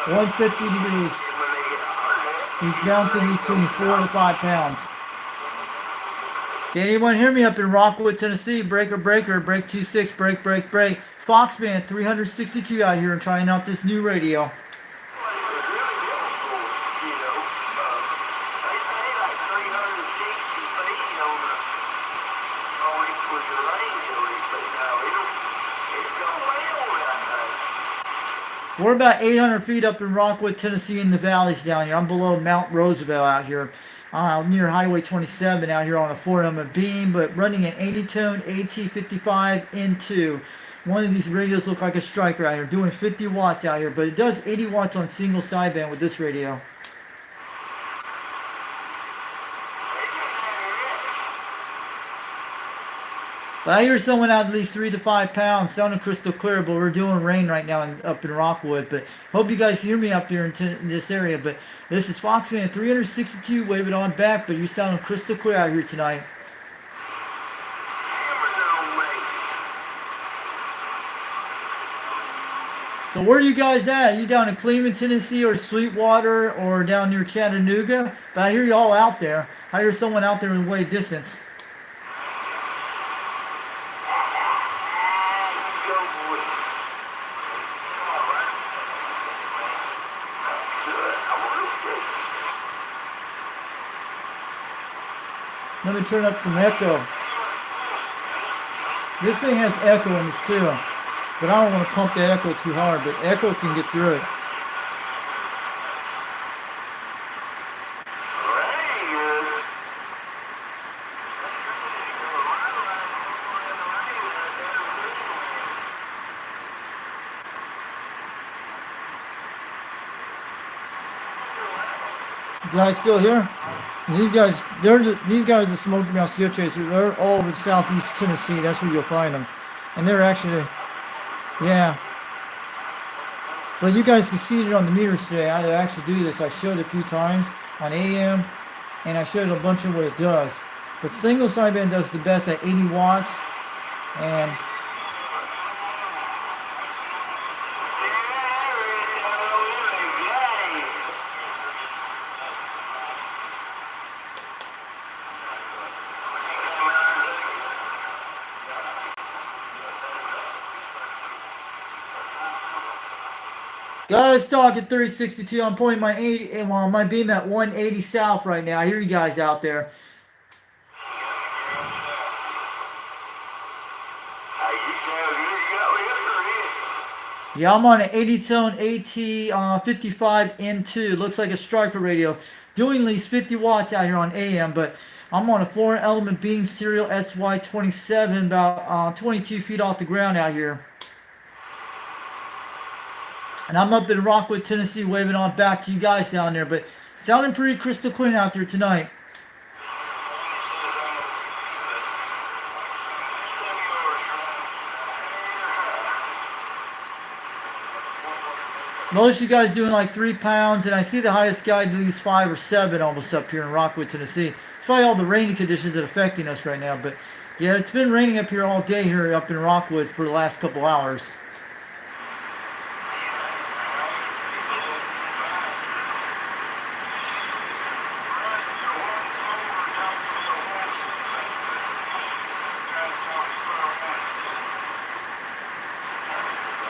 And 150 degrees. He's bouncing between 4 to 5 pounds. Can anyone hear me up in Rockwood, Tennessee? Breaker, break 26, break. Foxman 362 out here and trying out this new radio. We're about 800 feet up in Rockwood, Tennessee in the valleys down here. I'm below Mount Roosevelt out here. Near Highway 27 out here on a 4-element beam, but running an Anytone AT55N2. One of these radios look like a striker out here, doing 50 watts out here, but it does 80 watts on single sideband with this radio. But I hear someone out at least 3 to 5 pounds, sounding crystal clear, but we're doing rain right now up in Rockwood. But hope you guys hear me up here in this area. But this is Foxman 362, wave it on back, but you're sounding crystal clear out here tonight. So where are you guys at? Are you down in Cleveland, Tennessee, or Sweetwater, or down near Chattanooga? But I hear you all out there. I hear someone out there in way distance. Let me turn up some echo. This thing has echo in this too, but I don't want to pump that echo too hard, but echo can get through it. You guys still here? These guys, these guys are Smoky Mountain Skill Chasers. They're all over southeast Tennessee. That's where you'll find them. And they're actually, yeah. But you guys can see it on the meters today. I actually do this. I showed it a few times on AM, and I showed a bunch of what it does. But single sideband does the best at 80 watts. And guys, talking 362. I'm pointing my beam at 180 south right now. I hear you guys out there. How you Yeah, I'm on an Anytone at55N2. Looks like a striker radio. Doing at least 50 watts out here on AM, but I'm on a Foreign Element Beam Serial SY27, about 22 feet off the ground out here. And I'm up in Rockwood, Tennessee, waving on back to you guys down there, but sounding pretty crystal clear out there tonight. Most of you guys doing like 3 pounds, and I see the highest guy do these 5 or 7 almost up here in Rockwood, Tennessee. It's probably all the rainy conditions that are affecting us right now, but yeah, it's been raining up here all day here up in Rockwood for the last couple hours.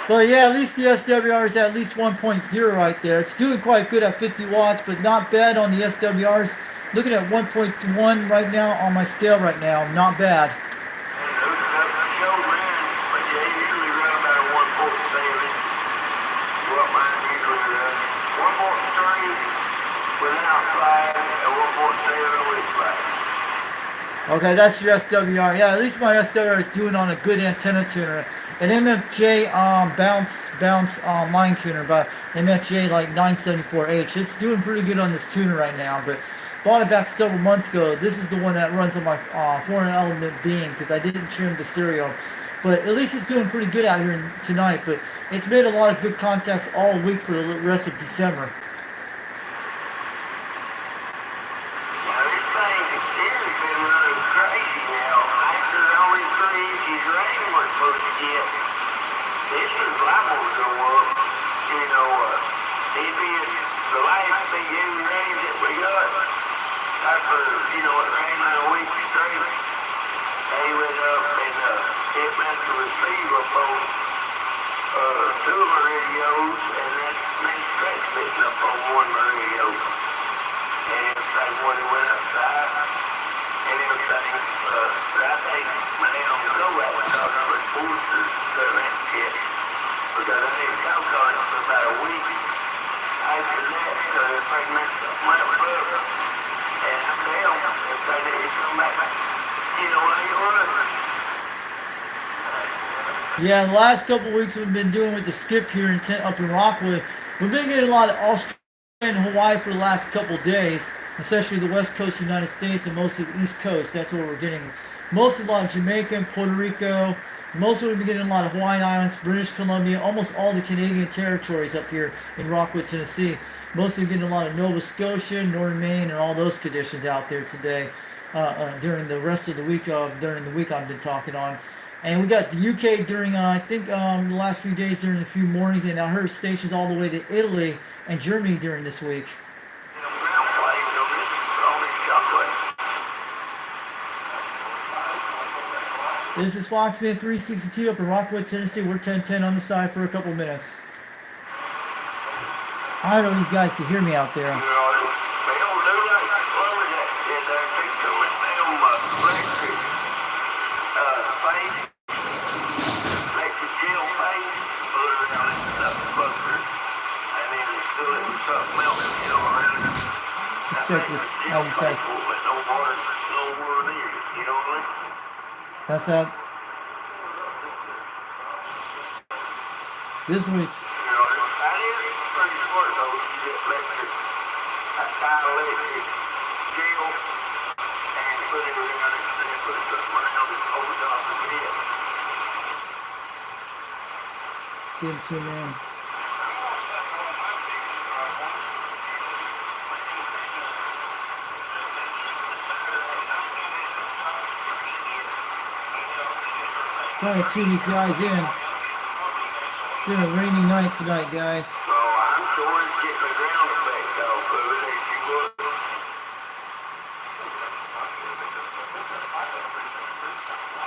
But yeah, at least the SWR is at least 1.0 right there. It's doing quite good at 50 watts, but not bad on the SWRs. Looking at 1.1 right now on my scale right now. Not bad. Okay, that's your SWR. Yeah, at least my SWR is doing on a good antenna tuner. An MFJ bounce line tuner, but MFJ like 974H. It's doing pretty good on this tuner right now, but bought it back several months ago. This is the one that runs on my Foreign Element Beam because I didn't trim the serial. But at least it's doing pretty good out here tonight, but it's made a lot of good contacts all week for the rest of December. Yeah, the last couple of weeks we've been doing with the skip here up in Rockwood. We've been getting a lot of Australia and Hawaii for the last couple of days, especially the west coast of the United States and most of the east coast. That's where we're getting most of a lot of Jamaica and Puerto Rico. Mostly we've been getting a lot of Hawaiian Islands, British Columbia, almost all the Canadian territories up here in Rockwood, Tennessee. Mostly getting a lot of Nova Scotia, Northern Maine, and all those conditions out there today during the rest of the week. During the week I've been talking on. And we got the UK during, I think, the last few days during a few mornings, and I heard stations all the way to Italy and Germany during this week. This is Foxman 362 up in Rockwood, Tennessee. We're 1010 on the side for a couple minutes. I know these guys can hear me out there. Let's check this out, these guys. That's that. This week. Let's give it to him, man. Trying to tune these guys in. It's been a rainy night tonight, guys.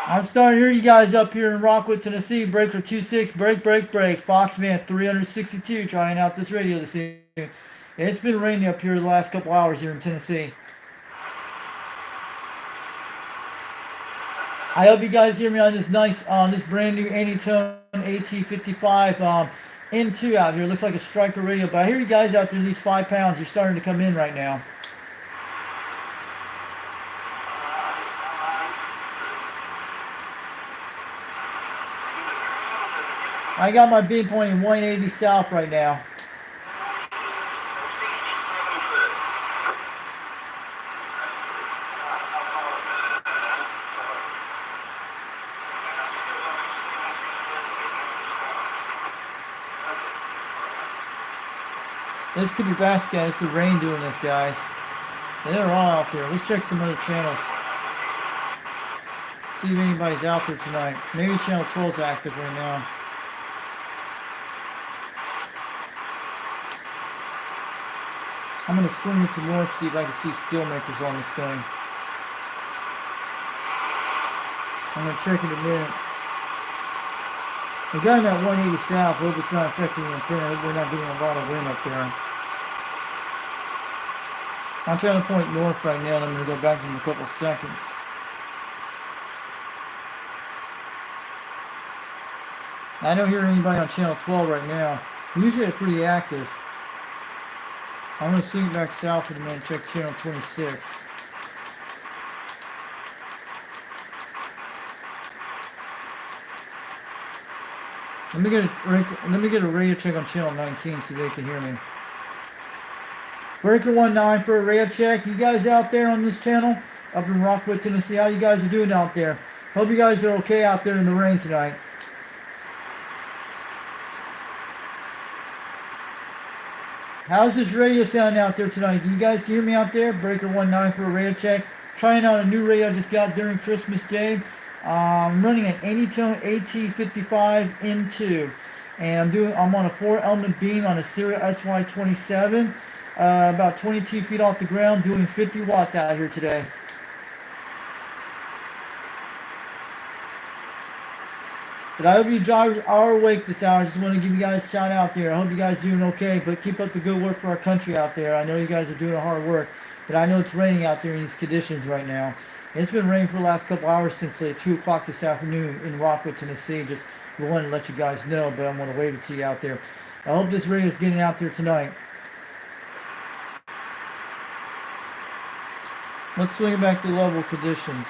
I'm starting to hear you guys up here in Rockwood, Tennessee. Breaker 26, break. Foxman 362 trying out this radio this evening. It's been raining up here the last couple hours here in Tennessee. I hope you guys hear me on this nice, this brand new Anytone at55 N2 out here. It looks like a striker radio, but I hear you guys out there. These 5 pounds, you're starting to come in right now. I got my beam pointing 180 south right now. This could be best, guys. It's the rain doing this, guys. They're all out there. Let's check some other channels. See if anybody's out there tonight. Maybe channel 12 is active right now. I'm going to swing it to north, see if I can see steelmakers on this thing. I'm going to check in a minute. We got him at 180 south. Hope it's not affecting the antenna. Hope we're not getting a lot of wind up there. I'm trying to point north right now, and I'm going to go back in a couple seconds. I don't hear anybody on channel 12 right now. Usually they're pretty active. I'm going to swing back south for a minute and check channel 26. Let me get a radio check on channel 19 so they can hear me. Breaker 19 for a radio check. You guys out there on this channel up in Rockwood, Tennessee, how you guys are doing out there? Hope you guys are okay out there in the rain tonight. How's this radio sound out there tonight? You guys can hear me out there? Breaker 19 for a radio check. Trying out a new radio I just got during Christmas Day. I'm running an Anytone AT55 N2, and I'm on a 4-element beam on a Serial SY27, about 22 feet off the ground, doing 50 watts out here today. But I hope you drivers are awake this hour. I just want to give you guys a shout out there. I hope you guys are doing okay, but keep up the good work for our country out there. I know you guys are doing hard work, but I know it's raining out there in these conditions right now. It's been raining for the last couple hours since 2 o'clock this afternoon in Rockwood, Tennessee. Just wanted to let you guys know, but I'm going to wave it to you out there. I hope this radio is getting out there tonight. Let's swing it back to level conditions.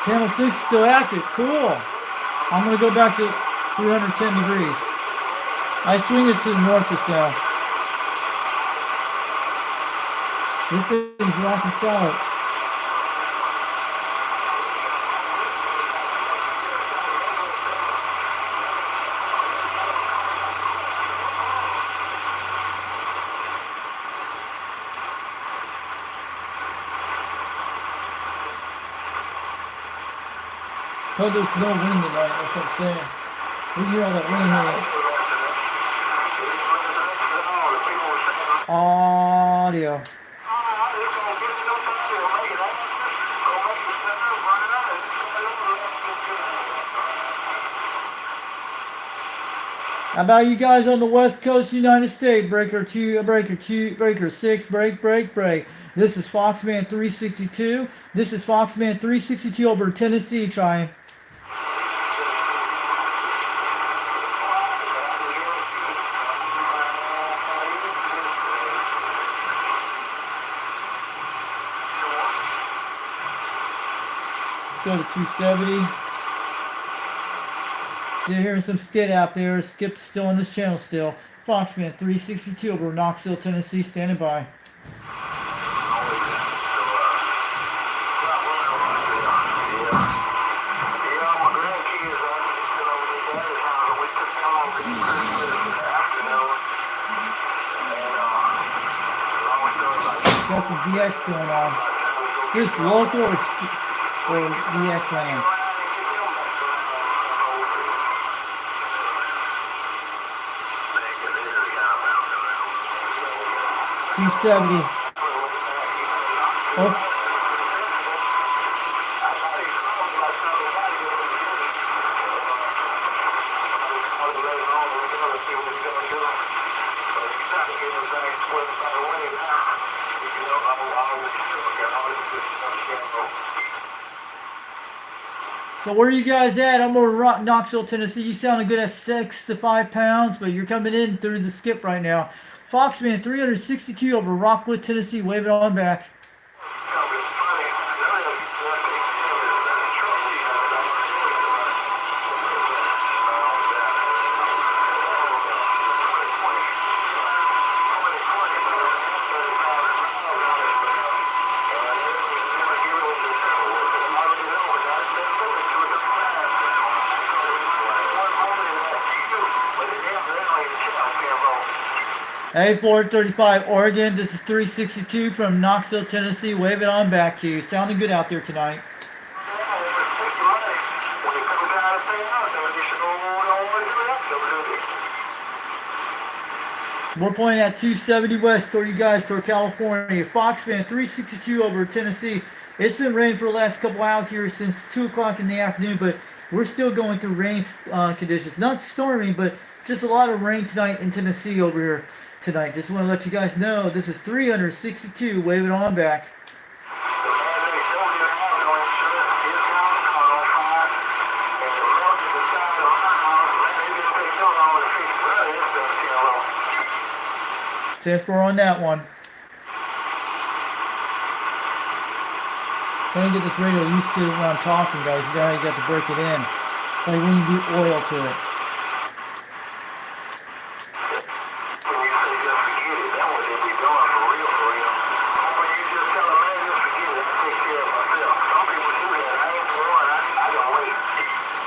Channel 6 is still active. Cool. I'm going to go back to 310 degrees. I swing it to the north just now. This thing's rocking solid. But there's no wind tonight, that's what I'm saying. We hear all that rain here. Audio. How about you guys on the West Coast, United States? Breaker 2, breaker 2, breaker 6, break, break, break. This is Foxman 362. This is Foxman 362 over Tennessee trying. Let's go to 270. Still hearing some skid out there. Skip's still on this channel still. Foxman 362 over Knoxville, Tennessee, standing by. Got some DX going on. Is this local or DX land? $270. Oh. So where are you guys at? I'm over in Knoxville, Tennessee. You sounded good at 6 to 5 pounds, but you're coming in through the skip right now. Foxman 362 over Rockwood, Tennessee. Wave it on back. Hey, 435 Oregon. This is 362 from Knoxville, Tennessee. Wave it on back to you. Sounding good out there tonight. We're pointing at 270 West for you guys for California. Foxman 362 over Tennessee. It's been raining for the last couple hours here since 2 o'clock in the afternoon, but we're still going through rain conditions. Not stormy, but just a lot of rain tonight in Tennessee over here tonight. Just want to let you guys know this is 362. Wave it on back. Ten-4 on that one. Trying to get this radio used to when I'm talking, guys. You know how you got to break it in. It's like when you do oil to it.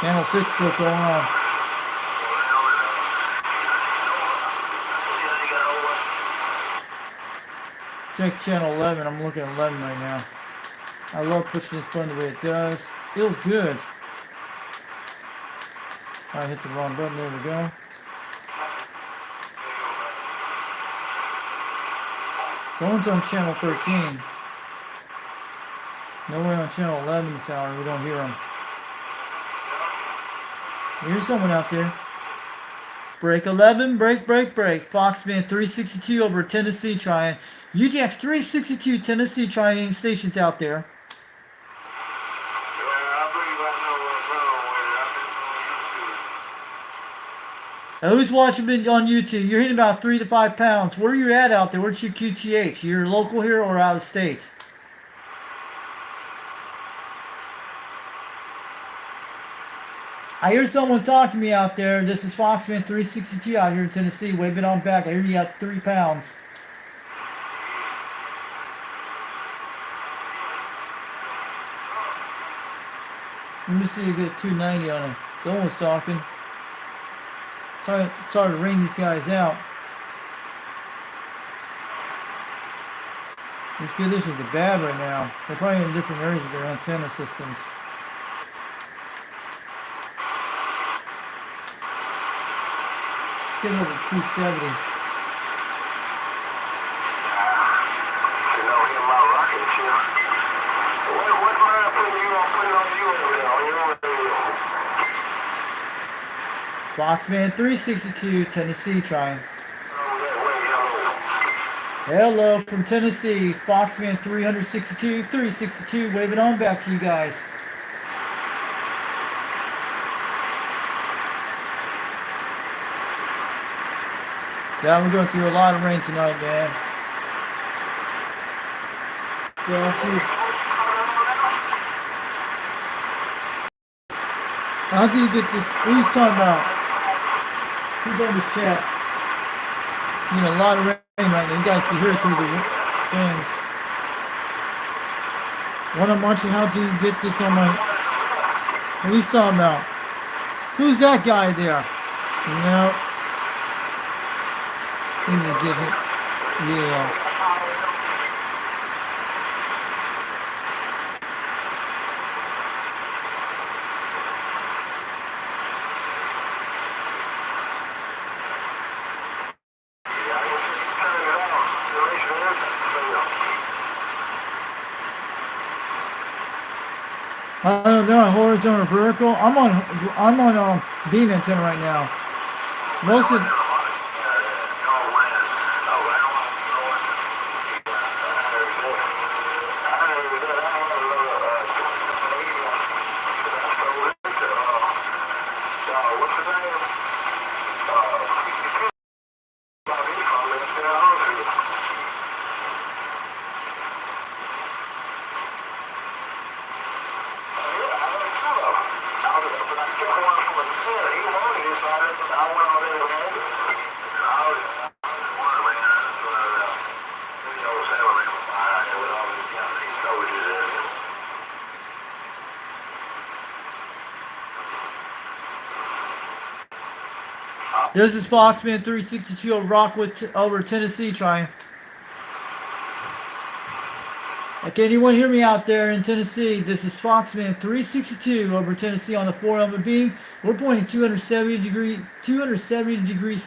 Channel 6 still going on. Check channel 11. I'm looking at 11 right now. I love pushing this button the way it does. Feels good. I hit the wrong button. There we go. Someone's on channel 13. No way on channel 11 this hour. We don't hear them. Here's someone out there. Break 11, break. Foxman 362 over Tennessee trying. UGX 362 Tennessee trying stations out there. Who's watching me on YouTube? You're hitting about 3 to 5 pounds. Where are you at out there? Where's your QTH? You're local here or out of state? I hear someone talking to me out there. This is Foxman 362 out here in Tennessee. Wave it on back. I hear you got 3 pounds. Let me see you get 290 on it. Someone's talking. Sorry, it's hard to ring these guys out. These conditions are bad right now. They're probably in different areas of their antenna systems. Let's get over 270. Foxman 362, Tennessee trying. Hello from Tennessee. Foxman 362, wave it on back to you guys. Yeah, we're going through a lot of rain tonight, man. So, how do you get this? What are you talking about? Who's on this chat? You know, a lot of rain right now. You guys can hear it through the things. What I'm watching, how do you get this on my... What are you talking about? Who's that guy there? No. We need to get him. Yeah. I don't know, horizontal or vertical. I'm on beam antenna right now. Most of This is Foxman 362 of Rockwood over Tennessee trying. Can anyone hear me out there in Tennessee? This is Foxman 362 over Tennessee on the 4-element beam. We're pointing 270 degrees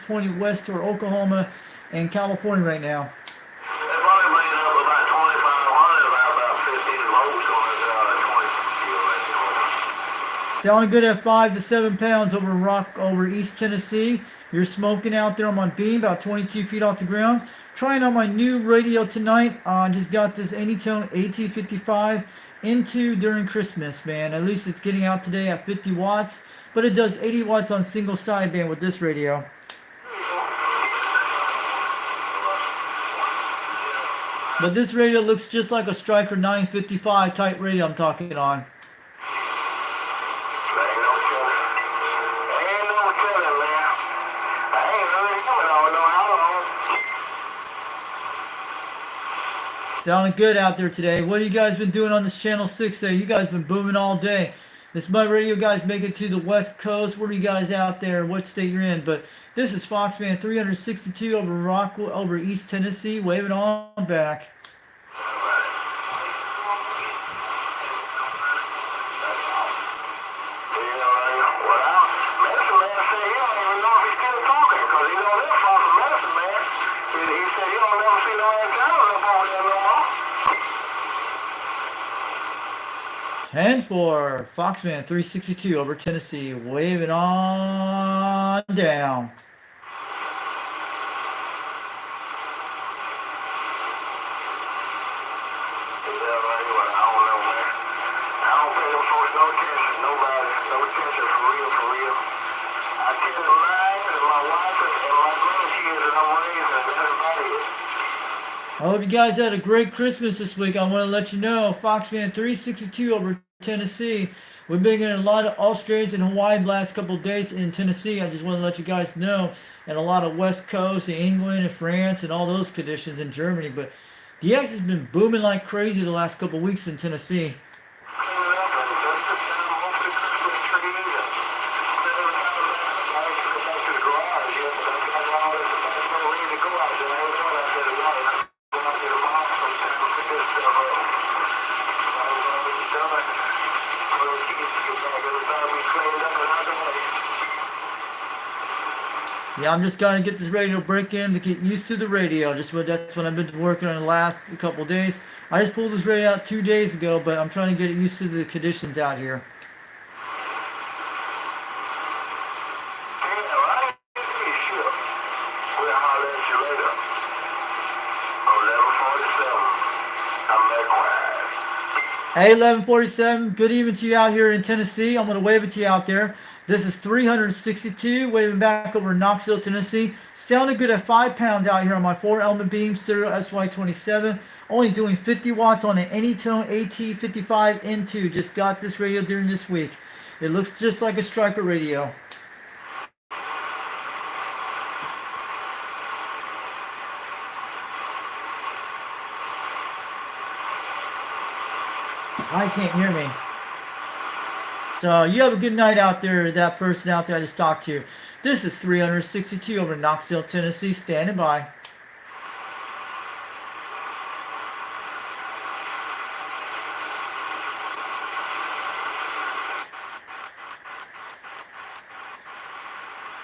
pointing west toward Oklahoma and California right now. They've only made up about 2,500, about 15 volts on it, 20 Sounding good at 5 to 7 pounds over East Tennessee. You're smoking out there on my beam, about 22 feet off the ground. Trying on my new radio tonight. Just got this Anytone at55 into during Christmas, man. At least it's getting out today at 50 watts, but it does 80 watts on single sideband with this radio. But this radio looks just like a Striker 955 type radio I'm talking on. Sounding good out there today. What have you guys been doing on this channel 6 there? You guys been booming all day. This Mud Radio guys make it to the West Coast. Where are you guys out there? What state you're in? But this is Foxman 362 over East Tennessee, waving on back. And for Foxman 362 over Tennessee, waving on down. I hope you guys had a great Christmas this week. I want to let you know, Foxman 362 over Tennessee. We've been getting a lot of Australians and Hawaii the last couple of days in Tennessee. I just want to let you guys know. And a lot of West Coast and England and France and all those conditions in Germany. But the X has been booming like crazy the last couple of weeks in Tennessee. Yeah, I'm just gonna get this radio break in to get used to the radio. That's what I've been working on the last couple of days. I just pulled this radio out 2 days ago, but I'm trying to get it used to the conditions out here. Hey, 1147, good evening to you out here in Tennessee. I'm going to wave it to you out there. This is 362, waving back over Knoxville, Tennessee. Sounded good at 5 pounds out here on my 4-element beam, serial SY27. Only doing 50 watts on an Anytone AT55N2. Just got this radio during this week. It looks just like a Striker radio. I can't hear me. So you have a good night out there, that person out there I just talked to. This is 362 over Knoxville, Tennessee, standing by.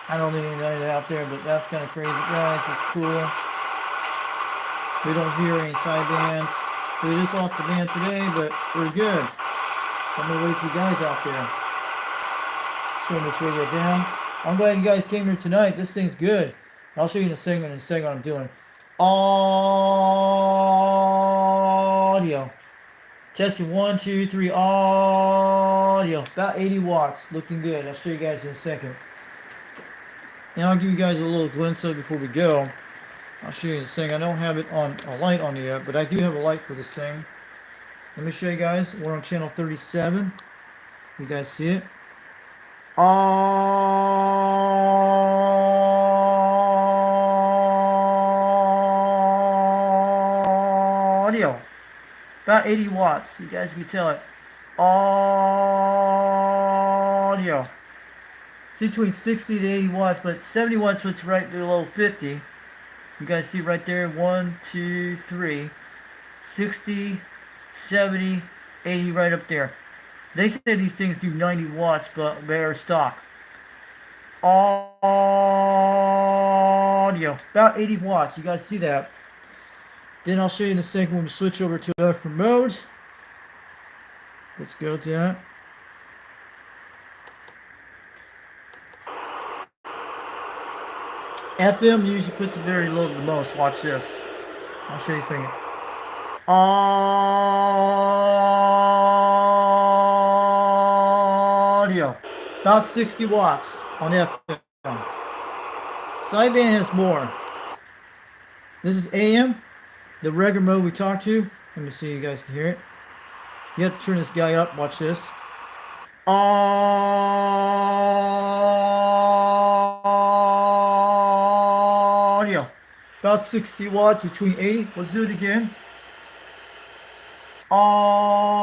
I don't need anybody out there, but that's kind of crazy, guys. It's cool. We don't hear any sidebands. We just lost the band today, but we're good. So I'm gonna wait for you guys out there. Turn this radio down. I'm glad you guys came here tonight. This thing's good. I'll show you in a second what I'm doing. Audio. Testing 1, 2, 3. Audio. About 80 watts. Looking good. I'll show you guys in a second. Now I'll give you guys a little glimpse of it before we go. I'll show you this thing. I don't have it on a light on it yet, but I do have a light for this thing. Let me show you guys. We're on channel 37. You guys see it? Audio. About 80 watts. You guys can tell it. Audio. between 60 to 80 watts, but 70 watts puts right below 50. You guys see right there, 1, 2, 3, 60, 70, 80 right up there. They say these things do 90 watts, but they're stock. Audio, about 80 watts. You guys see that? Then I'll show you in a second when we switch over to FM mode. Let's go to that. FM usually puts it very low to the most. Watch this. I'll show you a second. Audio. About 60 watts on FM. Sideband has more. This is AM, the regular mode we talked to. Let me see if you guys can hear it. You have to turn this guy up. Watch this. Audio. About 60 watts, between 80. Let's do it again. Audio.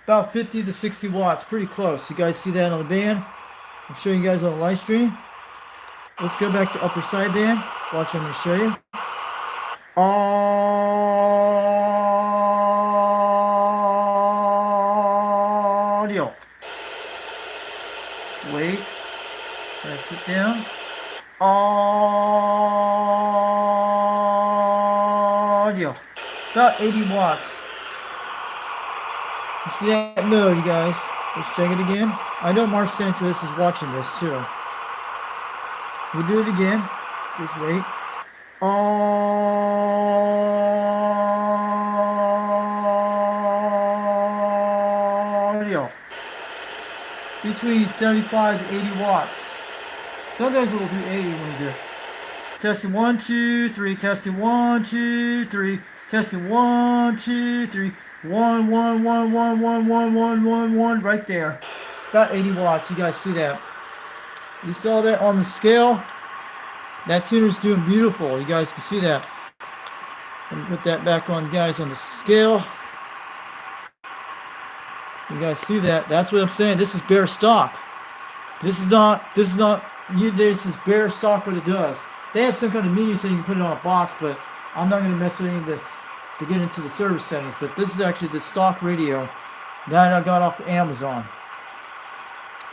About 50 to 60 watts. Pretty close. You guys see that on the band? I'm showing you guys on the live stream. Let's go back to upper sideband. Watch, I'm going to show you. Audio. Let's wait. Gotta sit down. Audio. About 80 watts. You see that mode, you guys? Let's check it again. I know Mark Santos is watching this too. We'll do it again. Just wait. Audio. Between 75 to 80 watts. Sometimes it will do 80 when we do it. Testing 1, 2, 3. Testing 1, 2, 3. Testing 1, 2, 3. 1, 1, 1, 1, 1, 1, 1, 1, 1. Right there. About 80 watts. You guys see that? You saw that on the scale? That tuner's doing beautiful. You guys can see that. Let me put that back on, guys, on the scale. You guys see that? That's what I'm saying. This is bare stock. This is bare stock what it does. They have some kind of media so you can put it on a box, but I'm not going to mess with any of the to get into the service settings. But this is actually the stock radio that I got off of Amazon.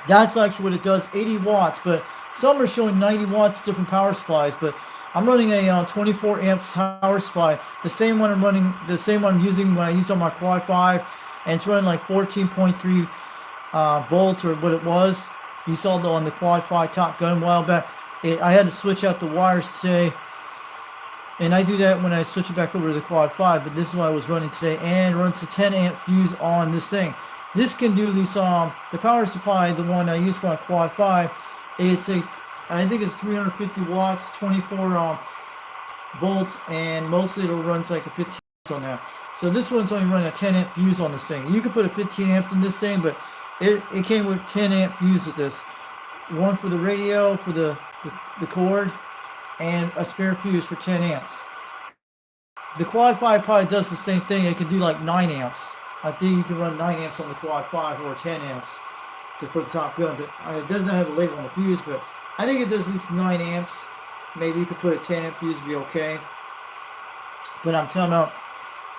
That's actually what it does, 80 watts, but some are showing 90 watts, different power supplies, but I'm running a 24 amps power supply, the same one I'm using when I used on my Quad 5, and it's running like 14.3 volts or what it was. You saw on the Quad 5 Top Gun a while back. I had to switch out the wires today, and I do that when I switch it back over to the Quad 5, but this is what I was running today, and it runs the 10 amp fuse on this thing. This can do these, the power supply, the one I use for my Quad 5, I think it's 350 watts, 24 volts, and mostly it'll run like a 15 on that. So this one's only running a 10 amp fuse on this thing. You could put a 15 amp in this thing, but it came with 10 amp fuse with this. One for the radio, for the cord, and a spare fuse for 10 amps. The Quad 5 probably does the same thing. It can do like 9 amps. I think you can run 9 amps on the Quad 5 or 10 amps for the Top Gun, but it doesn't have a label on the fuse, but I think it does at least 9 amps. Maybe you could put a 10 amp fuse, be okay. But I'm telling you,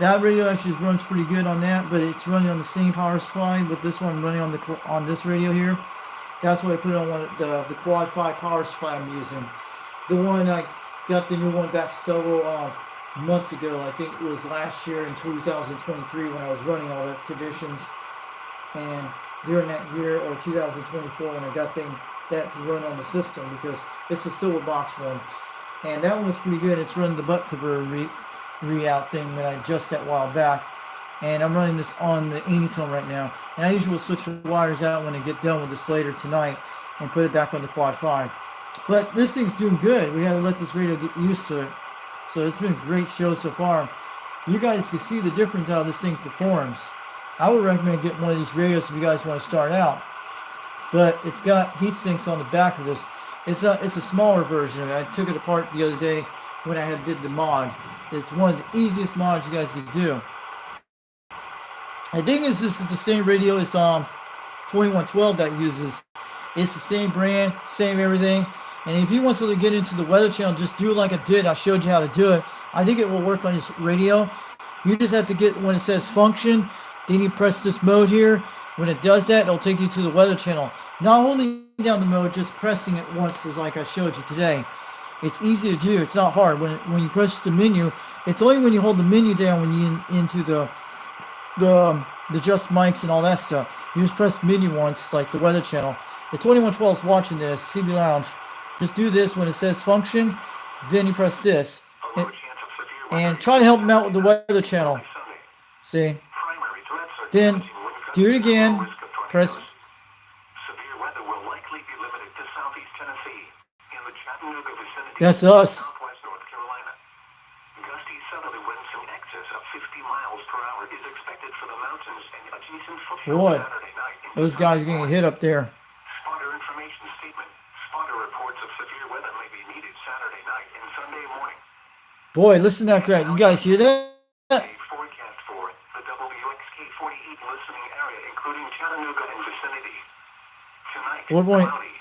that radio actually runs pretty good on that, but it's running on the same power supply, but this one running on this radio here. That's why I put it on the Quad 5 power supply I'm using. The one I got the new one back several months ago. I think it was last year in 2023 when I was running all that conditions, and during that year, or 2024 when I got that to run on the system, because it's a silver box one, and that one was pretty good. It's running the butt cover re-out thing that I adjusted that a while back, and I'm running this on the Anytone right now, and I usually will switch the wires out when I get done with this later tonight and put it back on the Quad 5. But this thing's doing good. We got to let this radio get used to it. So it's been a great show so far. You guys can see the difference how this thing performs. I would recommend getting one of these radios if you guys want to start out. But it's got heat sinks on the back of this. It's a smaller version. I took it apart the other day when I did the mod. It's one of the easiest mods you guys can do. I think this is the same radio as 2112 that uses. It's the same brand, same everything. And if he wants to get into the Weather Channel, just do it like I did. I showed you how to do it. I think it will work on his radio. You just have to get when it says function, then you press this mode here. When it does that, it'll take you to the Weather Channel. Not holding down the mode, just pressing it once, is like I showed you today. It's easy to do. It's not hard. When you press the menu, it's only when you hold the menu down when you into the just mics and all that stuff. You just press menu once, like the Weather Channel. The 2112 is watching this, CB Lounge. Just do this when it says function, then you press this. And try to help him out with the Weather Channel. See? Then do it again. Press. Severe weather will likely be limited to southeast Tennessee in the Chattanooga vicinity. That's us. Southwest North Carolina. Gusty southerly winds in excess of 50 miles per hour is expected for the mountains and adjacent foothills Boy, Saturday night. those guys getting hit up there. Spotter information statement. Spotter reports of severe weather may be needed Saturday night and Sunday morning. Boy, listen to that crap. You guys hear that? A forecast for the WXK 48 listening area, including Chattanooga and vicinity. Tonight, What point? cloudy.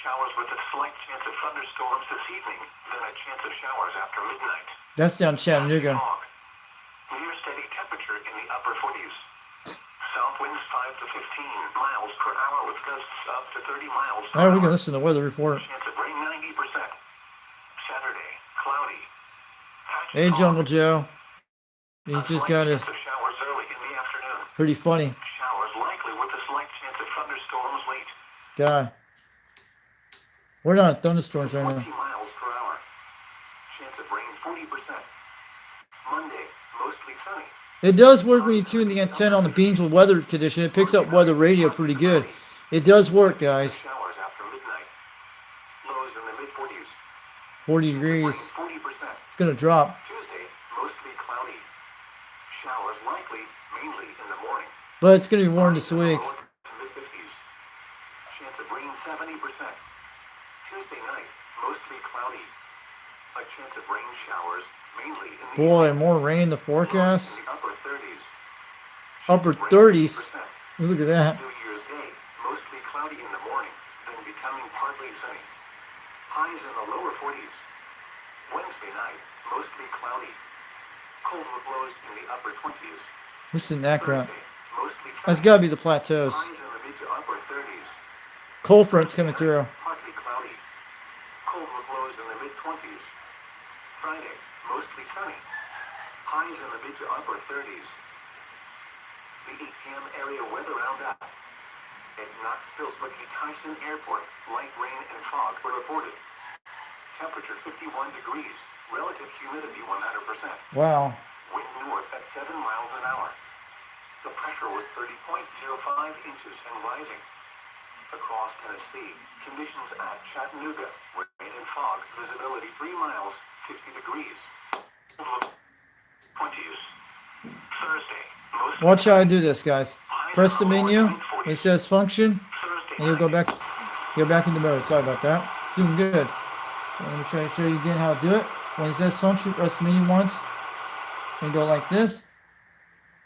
Showers with a slight chance of thunderstorms this evening, then a chance of showers after midnight. That's down Chattanooga. Fog. Near steady temperature in the upper 40s. South winds 5 to 15 miles per hour with gusts up to 30 miles per All right, we hour. can listen to the weather report. Chance of rain 90%. Saturday, cloudy. Patchy Hey, fog. Jungle Joe. He's A just slight got his chance of showers early in the afternoon. pretty funny Showers likely with a slight chance of thunderstorms late. guy. We're not thunderstorms right 20 now. miles per hour. Chance of rain 40%. Monday, mostly sunny. It does work when you tune the antenna on the beams with weather condition. It picks up weather radio pretty good. It does work, guys. Showers after midnight. Lows in the mid 40s. 40 degrees. 40%. It's going to drop. Tuesday, mostly cloudy. Showers likely, mainly in the morning. But it's going to be warm this week. Low to mid 50s. Chance of rain 70%. Tuesday night, mostly cloudy. A chance of rain showers, mainly in the Boy, more rain in the forecast. in the upper 30s. Upper Rain 30s. 50%. Look at that. New Year's Day, mostly cloudy in the morning, then becoming partly sunny. Highs in the lower 40s. Wednesday night, mostly cloudy. Cold with lows in the upper 20s. Listen to that crap. Thursday, mostly That's sunny. got to be the plateaus. Highs in the mid to upper 30s. Cold front's coming through. Partly cloudy. Cold with lows in the mid 20s. Friday, mostly sunny. Highs in the mid to upper 30s. The 8 p.m. area weather roundup. At Knoxville's McGee-Tyson Airport, light rain and fog were reported. Temperature 51 degrees. Relative humidity 100%. Wow. Wind north at 7 miles an hour. The pressure was 30.05 inches and rising. Across Tennessee, conditions at Chattanooga, rain and fog, visibility 3 miles, 50 degrees. 20s. Thursday, mostly Watch how I do this, guys. Press the menu. It says function. Thursday And you'll go back into mode. Sorry about that. It's doing good. So let me try to show you again how to do it. When it says function, press the menu once. And go like this.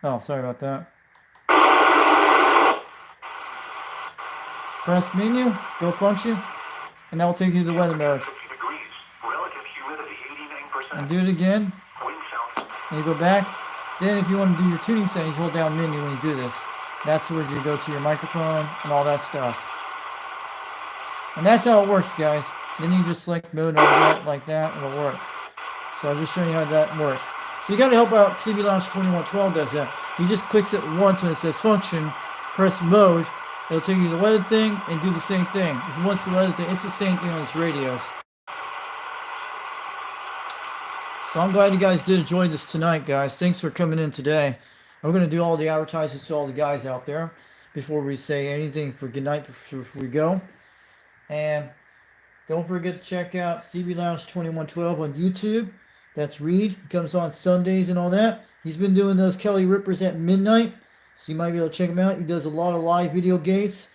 Oh, sorry about that. Press menu, go function, and that will take you to the weather mode. 50 degrees. Relative humidity 89%. And do it again, Wind south. and you go back. Then if you want to do your tuning settings, hold down menu when you do this. That's where you go to your microphone and all that stuff. And that's how it works, guys. Then you just select mode on that, like that, and it'll work. So I'll just show you how that works. So you got to help out. CB Lounge 2112 does that. You just clicks it once when it says function, press mode. It'll take you to the weather thing and do the same thing. If you want the weather thing, it's the same thing on its radios. So I'm glad you guys did enjoy this tonight, guys. Thanks for coming in today. I'm going to do all the advertisements to all the guys out there before we say anything for good night before we go. And don't forget to check out CB Lounge 2112 on YouTube. That's Reed. He comes on Sundays and all that. He's been doing those Kelly Rippers at midnight. So you might be able to check him out. He does a lot of live video gates.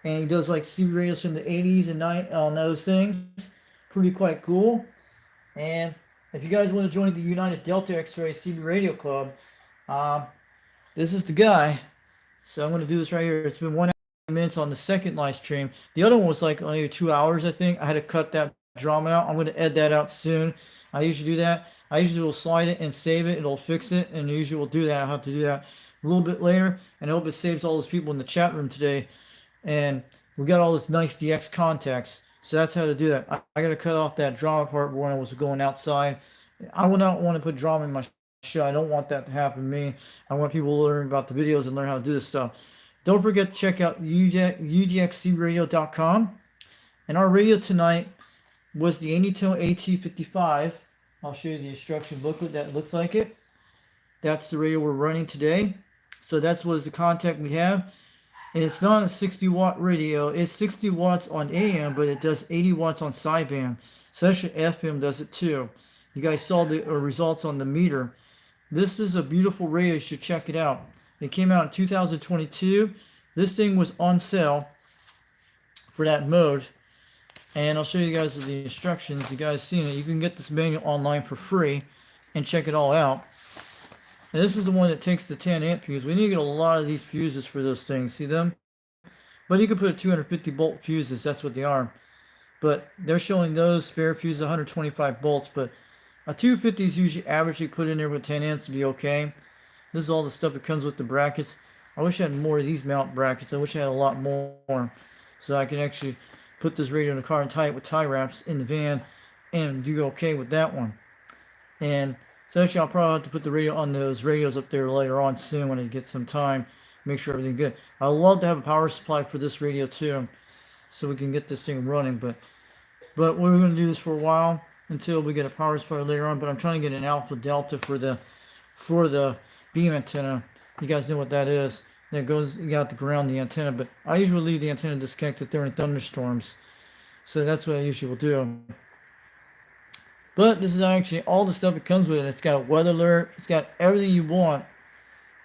And he does like CB radios from the 80s and 90s on those things. Pretty quite cool. And if you guys want to join the United Delta X-Ray CB Radio Club, this is the guy. So I'm going to do this right here. It's been 1 hour. minutes on the second live stream. The other one was like only 2 hours, I think. I had to cut that drama out. I'm going to edit that out soon. I usually do that. I usually will slide it and save it. It'll fix it, and I usually will do that. I'll have to do that a little bit later, and I hope it saves all those people in the chat room today. And we got all this nice DX contacts. So that's how to do that. I got to cut off that drama part when I was going outside. I would not want to put drama in my show. I don't want that to happen to me. I want people to learn about the videos and learn how to do this stuff. Don't forget to check out udxcradio.com. And our radio tonight was the Anytone at55. I'll show you the instruction booklet that looks like it. That's the radio we're running today. So that's what is the contact we have. And it's not a 60 watt radio. It's 60 watts on AM, but it does 80 watts on sideband. So actually FM does it too. You guys saw the results on the meter. This is a beautiful radio. You should check it out. It came out in 2022. This thing was on sale for that mode. And I'll show you guys the instructions. You guys seen it. You can get this manual online for free and check it all out. And this is the one that takes the 10 amp fuse. We need to get a lot of these fuses for those things. See them? But you can put 250 volt fuses. That's what they are. But they're showing those spare fuses 125 volts. But a 250 is usually averagely put in there with 10 amps to be okay. This is all the stuff that comes with the brackets. I wish I had more of these mount brackets. I wish I had a lot more. So I can actually put this radio in the car and tie it with tie wraps in the van and do okay with that one. And so actually I'll probably have to put the radio on those radios up there later on soon when I get some time. Make sure everything's good. I'd love to have a power supply for this radio too, so we can get this thing running. But we're going to do this for a while until we get a power supply later on. But I'm trying to get an alpha delta for the beam antenna. You guys know what that is. That goes, you got to ground the antenna. But I usually leave the antenna disconnected during thunderstorms. So that's what I usually will do. But this is actually all the stuff it comes with it. It's got a weather alert. It's got everything you want.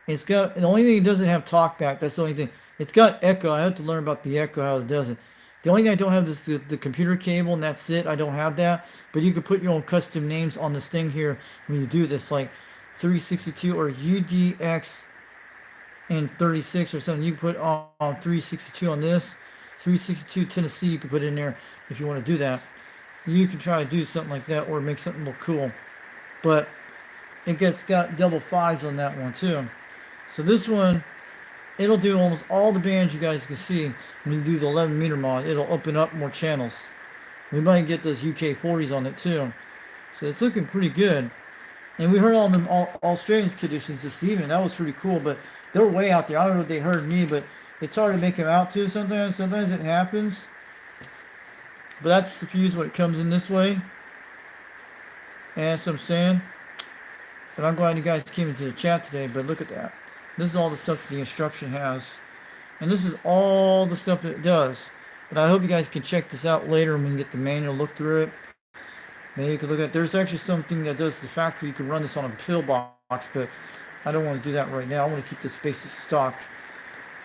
It's got, the only thing it doesn't have talkback. That's the only thing. It's got echo. I have to learn about the echo, how it does it. The only thing I don't have is the computer cable, and that's it. I don't have that. But you can put your own custom names on this thing here when you do this, like 362 or UDX and 36 or something. You can put on 362 on this. 362 Tennessee you can put in there if you want to do that. You can try to do something like that or make something look cool. But it's got double fives on that one too. So this one, it'll do almost all the bands you guys can see when you do the 11 meter mod. It'll open up more channels. We might get those UK 40s on it too. So it's looking pretty good. And we heard all them Australian conditions this evening. That was pretty cool, but they're way out there. I don't know if they heard me, but it's hard to make them out too sometimes. Sometimes it happens. But that's the fuse when it comes in this way. And that's what I'm saying. But I'm glad you guys came into the chat today. But look at that. This is all the stuff that the instruction has. And this is all the stuff that it does. But I hope you guys can check this out later when you get the manual, look through it. Maybe you can look at, there's actually something that does the factory. You can run this on a pill box, but I don't want to do that right now. I want to keep this basic stock.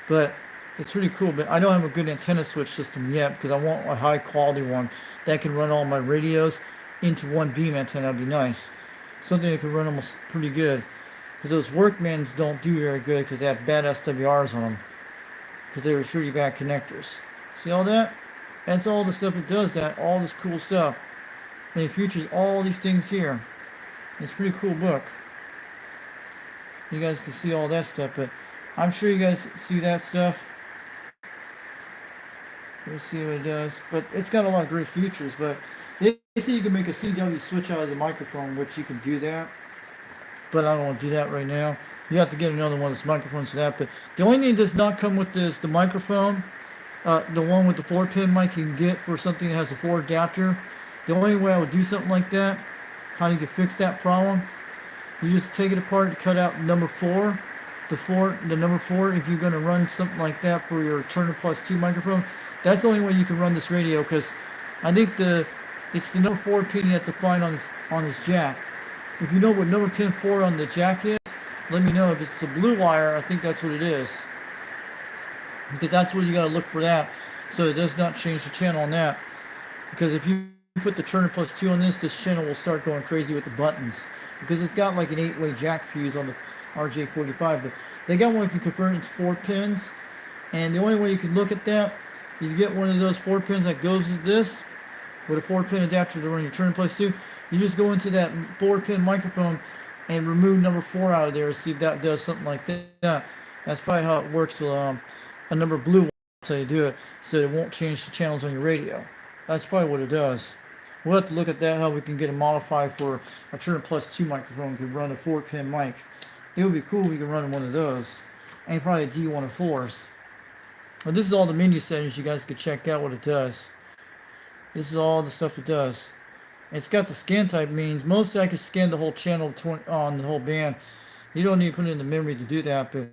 But it's really cool, but I don't have a good antenna switch system yet because I want a high quality one that can run all my radios into one beam antenna. That'd be nice. Something that can run almost pretty good. Because those Workmans don't do very good because they have bad SWRs on them. Because they were pretty bad connectors. See all that? That's all the stuff it does, that, all this cool stuff. And it features all these things here. It's a pretty cool book. You guys can see all that stuff, but I'm sure you guys see that stuff. We'll see what it does. But it's got a lot of great features. But they say you can make a CW switch out of the microphone, which you can do that. But I don't want to do that right now. You have to get another one of those microphones for that. But the only thing that does not come with this, the microphone, the one with the 4-pin mic you can get for something that has a 4 adapter. The only way I would do something like that, how you can fix that problem, you just take it apart and cut out number 4. The number 4, if you're going to run something like that for your Turner Plus 2 microphone, that's the only way you can run this radio, because I think it's the number 4 pin you have to find on this jack. If you know what number pin 4 on the jack is, let me know. If it's a blue wire, I think that's what it is, because that's where you got to look for that, so it does not change the channel on that. Because if you put the Turner Plus 2 on this channel will start going crazy with the buttons, because it's got like an 8-way jack fuse on the RJ45, but they got one that can convert into 4 pins, And the only way you can look at that is get one of those 4 pins that goes with this, with a 4-pin adapter to run your turn place to. You just go into that 4-pin microphone and remove number 4 out of there. See if that does something like that. That's probably how it works with a number blue one. That's how you do it, so it won't change the channels on your radio. That's probably what it does. We'll have to look at that, how we can get it modified for a turn plus 2 microphone to run a 4-pin mic. It would be cool if we could run one of those. And probably a D104s. But this is all the menu settings. You guys could check out what it does. This is all the stuff it does. It's got the scan type means. Mostly I could scan the whole channel on the whole band. You don't need to put it in the memory to do that, but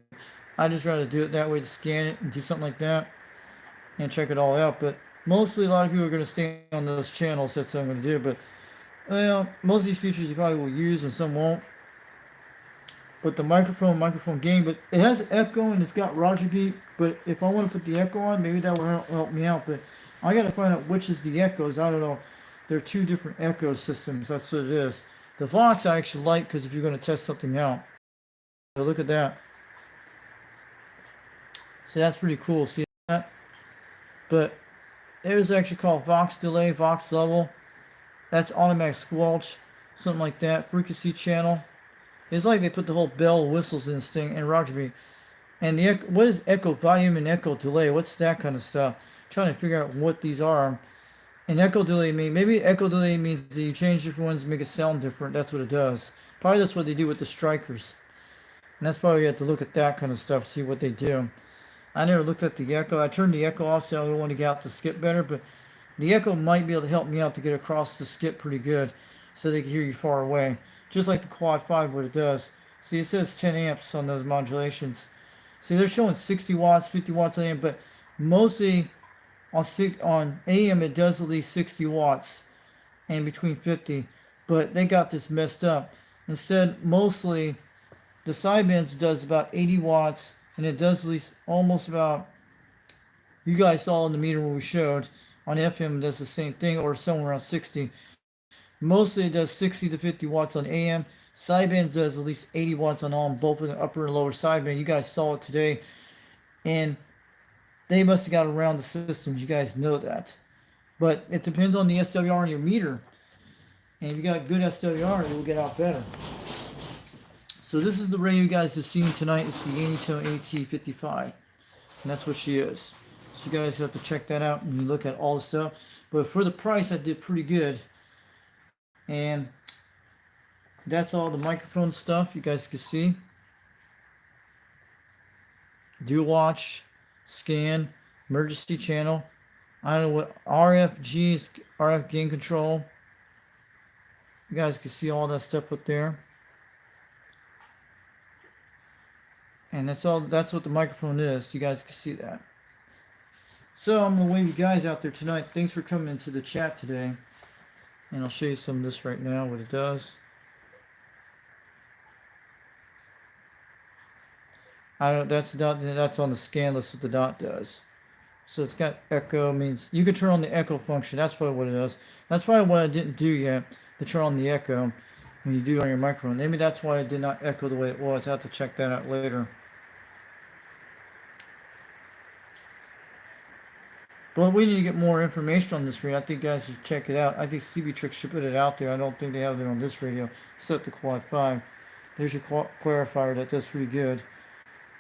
I just rather do it that way, to scan it and do something like that and check it all out. But mostly a lot of people are going to stay on those channels. That's what I'm going to do. But well, most of these features you probably will use and some won't. But the microphone gain, but it has echo and it's got Roger beat. But if I want to put the echo on, maybe that will help me out. But I got to find out which is the echoes. I don't know. There are 2 different echo systems. That's what it is. The Vox I actually like, because if you're going to test something out, so look at that. So that's pretty cool. See that? But there's actually called Vox delay, Vox level. That's automatic squelch, something like that. Frequency channel. It's like they put the whole bell whistles in this thing, and Roger beat. And the what is echo volume and echo delay? What's that kind of stuff? I'm trying to figure out what these are. And echo delay maybe echo delay means that you change different ones to make it sound different. That's what it does. Probably that's what they do with the strikers. And that's probably you have to look at that kind of stuff, see what they do. I never looked at the echo. I turned the echo off so I want to get out the skip better, but the echo might be able to help me out to get across the skip pretty good so they can hear you far away. Just like the Quad 5, what it does. See, it says 10 amps on those modulations. See, they're showing 60 watts, 50 watts on AM, but mostly on AM it does at least 60 watts and between 50. But they got this messed up. Instead, mostly the sidebands does about 80 watts, and it does at least almost about, you guys saw in the meter when we showed, on FM it does the same thing, or somewhere around 60. Mostly it does 60 to 50 watts on AM. Sideband does at least 80 watts on all, both in the upper and lower sideband. You guys saw it today. And they must have got around the systems. You guys know that. But it depends on the SWR in your meter. And if you got good SWR, it will get out better. So this is the radio you guys have seen tonight. It's the Anytone at55. And that's what she is. So you guys have to check that out and look at all the stuff. But for the price, I did pretty good. And that's all the microphone stuff you guys can see. Do watch, scan, emergency channel. I don't know what RFG is, RF gain control. You guys can see all that stuff up there. And that's all. That's what the microphone is. You guys can see that. So I'm gonna wave you guys out there tonight. Thanks for coming into the chat today. And I'll show you some of this right now, what it does. That's the dot. That's on the scan list. What the dot does. So it's got echo, means you can turn on the echo function. That's probably what it is. That's probably what I didn't do yet, to turn on the echo when you do it on your microphone. Maybe that's why it did not echo the way it was. I have to check that out later. But we need to get more information on this radio. I think you guys should check it out. I think CB Trick should put it out there. I don't think they have it on this radio, except the Quad 5. There's your clarifier. That does pretty good.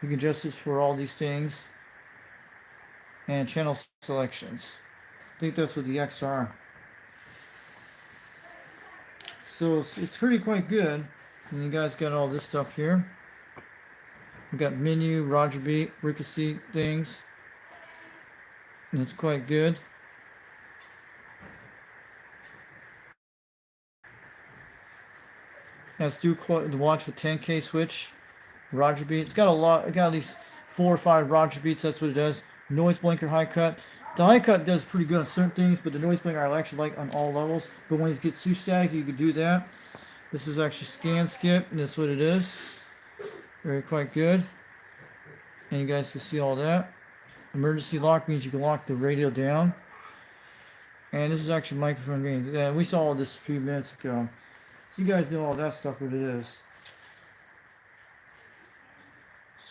You can adjust this for all these things. And channel selections. I think that's with the XR. So it's pretty quite good. And you guys got all this stuff here. We got menu, Roger beat, frequency things. And it's quite good. Has to watch with 10K switch, Roger beat. It's got a lot. It got at least 4 or 5 Roger beats. That's what it does. Noise blinker, high cut. The high cut does pretty good on certain things, but the noise blinker I actually like on all levels. But when it gets too static, you could do that. This is actually scan skip, and that's what it is. Very quite good. And you guys can see all that. Emergency lock means you can lock the radio down. And this is actually microphone gain. Yeah, we saw all this a few minutes ago. So you guys know all that stuff, what it is.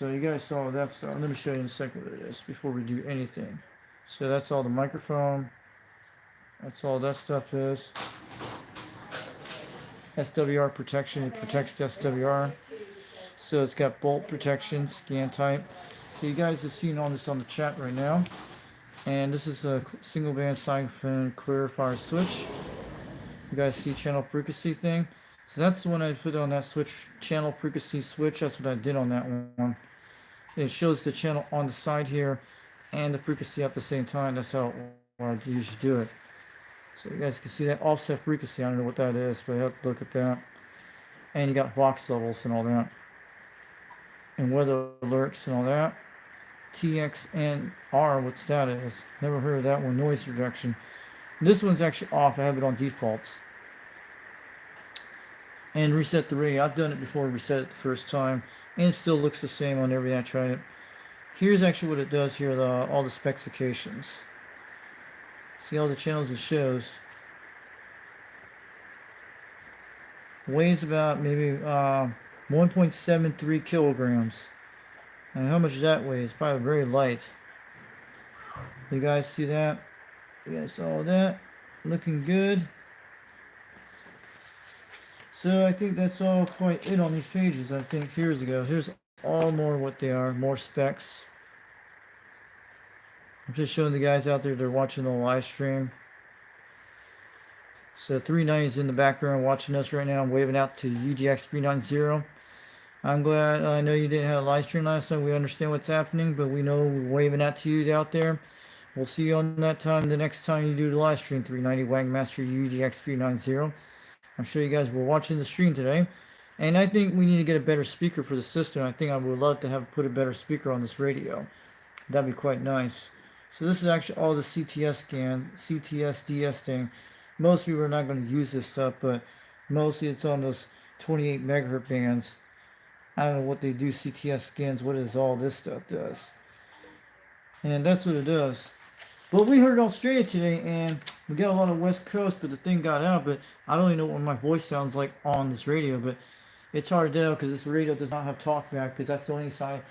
So you guys saw that stuff. Let me show you in a second what it is before we do anything. So that's all the microphone. That's all that stuff is. SWR protection, it protects the SWR. So it's got bolt protection, scan type. So you guys are seeing all this on the chat right now. And this is a single band siphon clarifier switch. You guys see channel frequency thing? So that's the one I put on that switch, channel frequency switch. That's what I did on that one. It shows the channel on the side here and the frequency at the same time. That's how I usually do it. So you guys can see that offset frequency. I don't know what that is, but you have to look at that. And you got box levels and all that. And weather alerts and all that. TXNR, what's that is? Never heard of that one. Noise reduction. This one's actually off. I have it on defaults. And reset the radio. I've done it before, reset it the first time. And it still looks the same on everything I tried it. Here's actually what it does here, all the specifications. See all the channels it shows. Weighs about maybe 1.73 kilograms. And how much that weighs? Probably very light. You guys see that? You guys saw that? Looking good. So I think that's all quite it on these pages. I think here's all more what they are, more specs. I'm just showing the guys out there, they're watching the live stream. So 390 is in the background watching us right now. I'm waving out to UGX 390. I'm glad. I know you didn't have a live stream last time. We understand what's happening, but we know we're waving out to you out there. We'll see you on that time the next time you do the live stream. 390 Wagmaster UGX 390. I'm sure you guys were watching the stream today. And I think we need to get a better speaker for the system. I think I would love to have put a better speaker on this radio. That'd be quite nice. So this is actually all the CTS DS thing. Most people are not going to use this stuff, but mostly it's on those 28 megahertz bands. I don't know what they do, CTS scans, what is all this stuff does. And that's what it does. But we heard Australia today, and we got a lot of West Coast, but the thing got out, but I don't even know what my voice sounds like on this radio, but it's hard to tell because this radio does not have talkback, because that's the only side.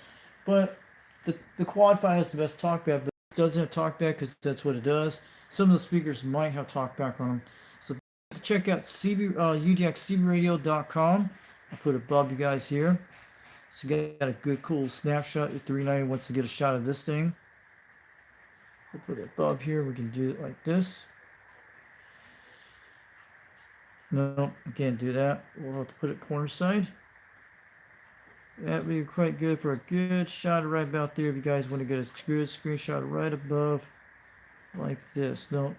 But the quad 5 has the best talkback, but it doesn't have talkback because that's what it does. Some of the speakers might have talkback on them. So check out UDXCBradio.com. I'll put it above you guys here. So you got a good, cool snapshot. If 390 wants to get a shot of this thing, we'll put it above here. We can do it like this. No, I can't do that. We'll have to put it corner side. That would be quite good for a good shot right about there. If you guys want to get a good screenshot right above, like this. No,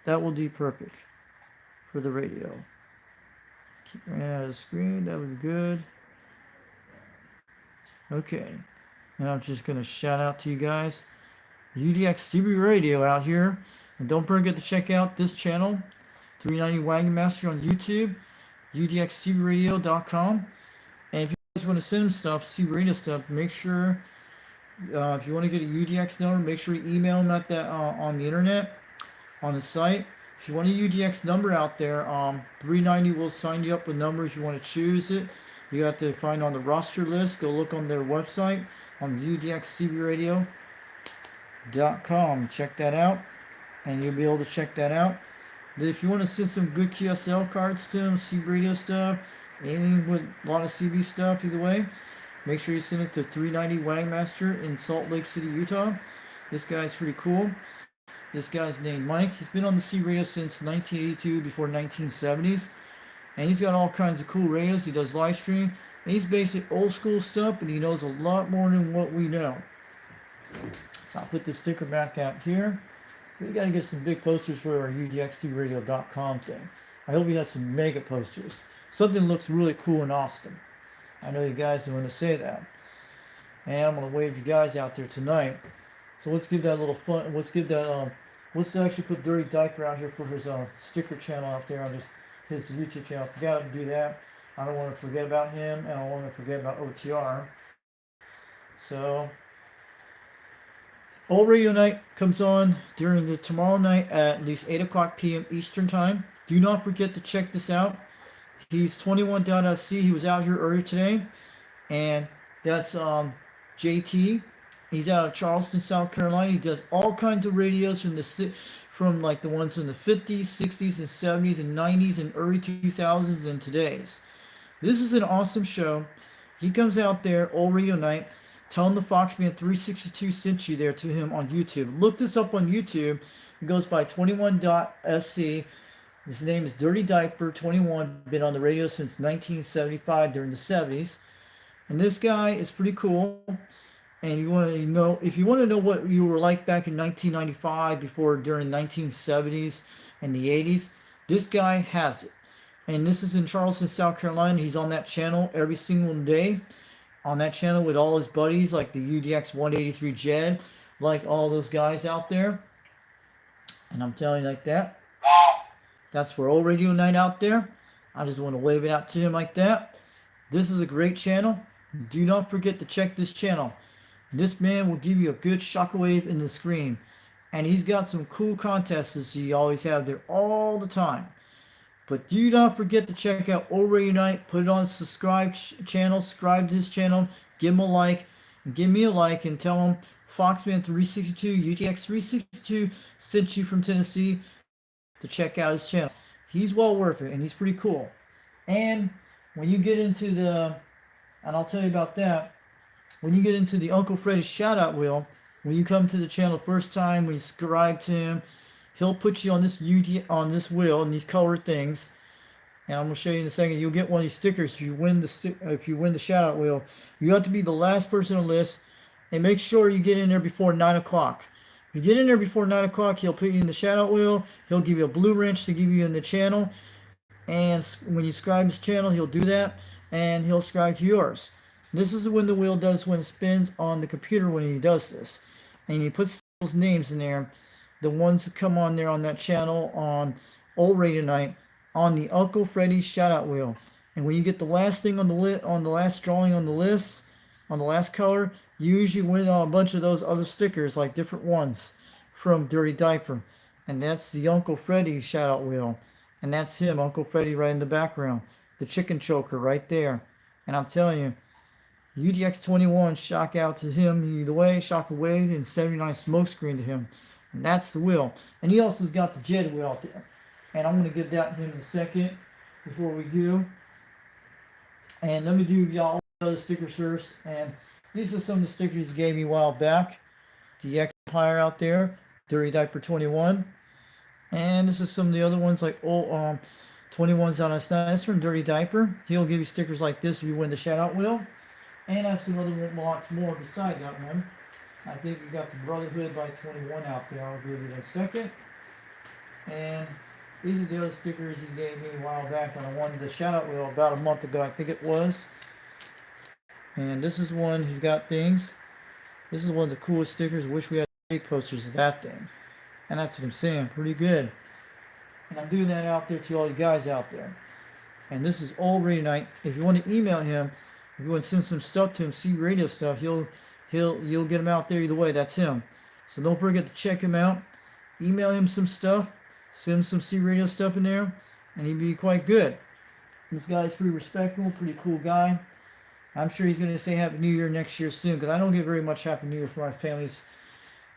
that will be perfect for the radio. Keep it out of the screen. That would be good. Okay, and I'm just going to shout out to you guys, UDX CB Radio out here. And don't forget to check out this channel, 390 Wagon Master on YouTube, UDXCBradio.com. And if you guys want to send them stuff, CB Radio stuff, make sure, if you want to get a UDX number, make sure you email them at that, on the internet, on the site. If you want a UDX number out there, 390 will sign you up with numbers. You want to choose it. You have to find on the roster list. Go look on their website on UDXCBradio.com. Check that out, and you'll be able to check that out. If you want to send some good QSL cards to them, CB Radio stuff, anything with a lot of CB stuff, either way, make sure you send it to 390 Wagmaster in Salt Lake City, Utah. This guy's pretty cool. This guy's named Mike. He's been on the CB Radio since 1982, before 1970s. And he's got all kinds of cool radios. He does live stream. And he's basic old school stuff, and he knows a lot more than what we know. So I'll put this sticker back out here. We got to get some big posters for our UDXCBradio.com thing. I hope we have some mega posters. Something looks really cool in Austin. I know you guys are going to say that. And I'm going to wave you guys out there tonight. So let's give that a little fun. Let's give that, let's actually put Dirty Diaper out here for his sticker channel out there on his YouTube channel. Forgot to do that. I don't want to forget about him, and I don't want to forget about OTR. So, Old Radio Night comes on during the tomorrow night at least 8 o'clock p.m. Eastern Time. Do not forget to check this out. He's 21.SC. He was out here earlier today, and That's JT. He's out of Charleston, South Carolina. He does all kinds of radios from like the ones from the 50s, 60s, and 70s, and 90s, and early 2000s, and today's. This is an awesome show. He comes out there, Old Radio Night. Tell him the Foxman 362 sent you there to him on YouTube. Look this up on YouTube. He goes by 21.sc. His name is Dirty Diaper 21. Been on the radio since 1975 during the 70s. And this guy is pretty cool. And you want to know, if you want to know what you were like back in 1995, during 1970s and the 80s, this guy has it. And this is in Charleston, South Carolina. He's on that channel every single day. On that channel with all his buddies, like the UDX 183 Jed, like all those guys out there. And I'm telling you like that. That's for Old Radio Night out there. I just want to wave it out to him like that. This is a great channel. Do not forget to check this channel. This man will give you a good shockwave in the screen. And he's got some cool contests he always have there all the time. But do not forget to check out Old Radio Night. Put it on subscribe channel. Subscribe to his channel. Give him a like. And give me a like. And tell him Foxman 362, UTX 362 sent you from Tennessee to check out his channel. He's well worth it. And he's pretty cool. And when you get into and I'll tell you about that, when you get into the Uncle Freddy shout out wheel, when you come to the channel first time, when you subscribe to him, he'll put you on this wheel and these colored things. And I'm gonna show you in a second. You'll get one of these stickers if you win the shout out wheel. You have to be the last person on the list, and make sure you get in there before 9 o'clock. If you get in there before 9 o'clock, he'll put you in the shout out wheel. He'll give you a blue wrench to give you in the channel. And when you subscribe to his channel, he'll do that, and he'll subscribe to yours. This is when the wheel does when it spins on the computer when he does this. And he puts those names in there, the ones that come on there on that channel on Old Radio Night, on the Uncle Freddy shout out wheel. And when you get the last thing on the last drawing on the list, on the last color, you usually win a bunch of those other stickers, like different ones from Dirty Diaper. And that's the Uncle Freddy shout out wheel. And that's him, Uncle Freddy, right in the background. The chicken choker right there. And I'm telling you, UDX 21 shock out to him either way, shock away, and 79 smokescreen to him. And that's the wheel. And he also has got the Jed wheel out there. And I'm going to give that to him in a second before we do. And let me do y'all the other stickers first. And these are some of the stickers he gave me a while back. The Empire out there, Dirty Diaper 21. And this is some of the other ones like 21's out of That's from Dirty Diaper. He'll give you stickers like this if you win the shout out wheel. And I have some other lots more beside that one. I think we got the Brotherhood by 21 out there. I'll give it in a second. And these are the other stickers he gave me a while back when I wanted the shout out wheel about a month ago, I think it was. And this is one, he's got things. This is one of the coolest stickers. Wish we had posters of that thing. And that's what I'm saying, pretty good. And I'm doing that out there to all you guys out there. And this is Old Radio Night. If you want to email him, if you want to send some stuff to him, see radio stuff, you'll get him out there either way. That's him. So don't forget to check him out. Email him some stuff. Send him some C radio stuff in there, and he'd be quite good. This guy's pretty respectable, pretty cool guy. I'm sure he's going to say Happy New Year next year soon, because I don't get very much Happy New Year from my families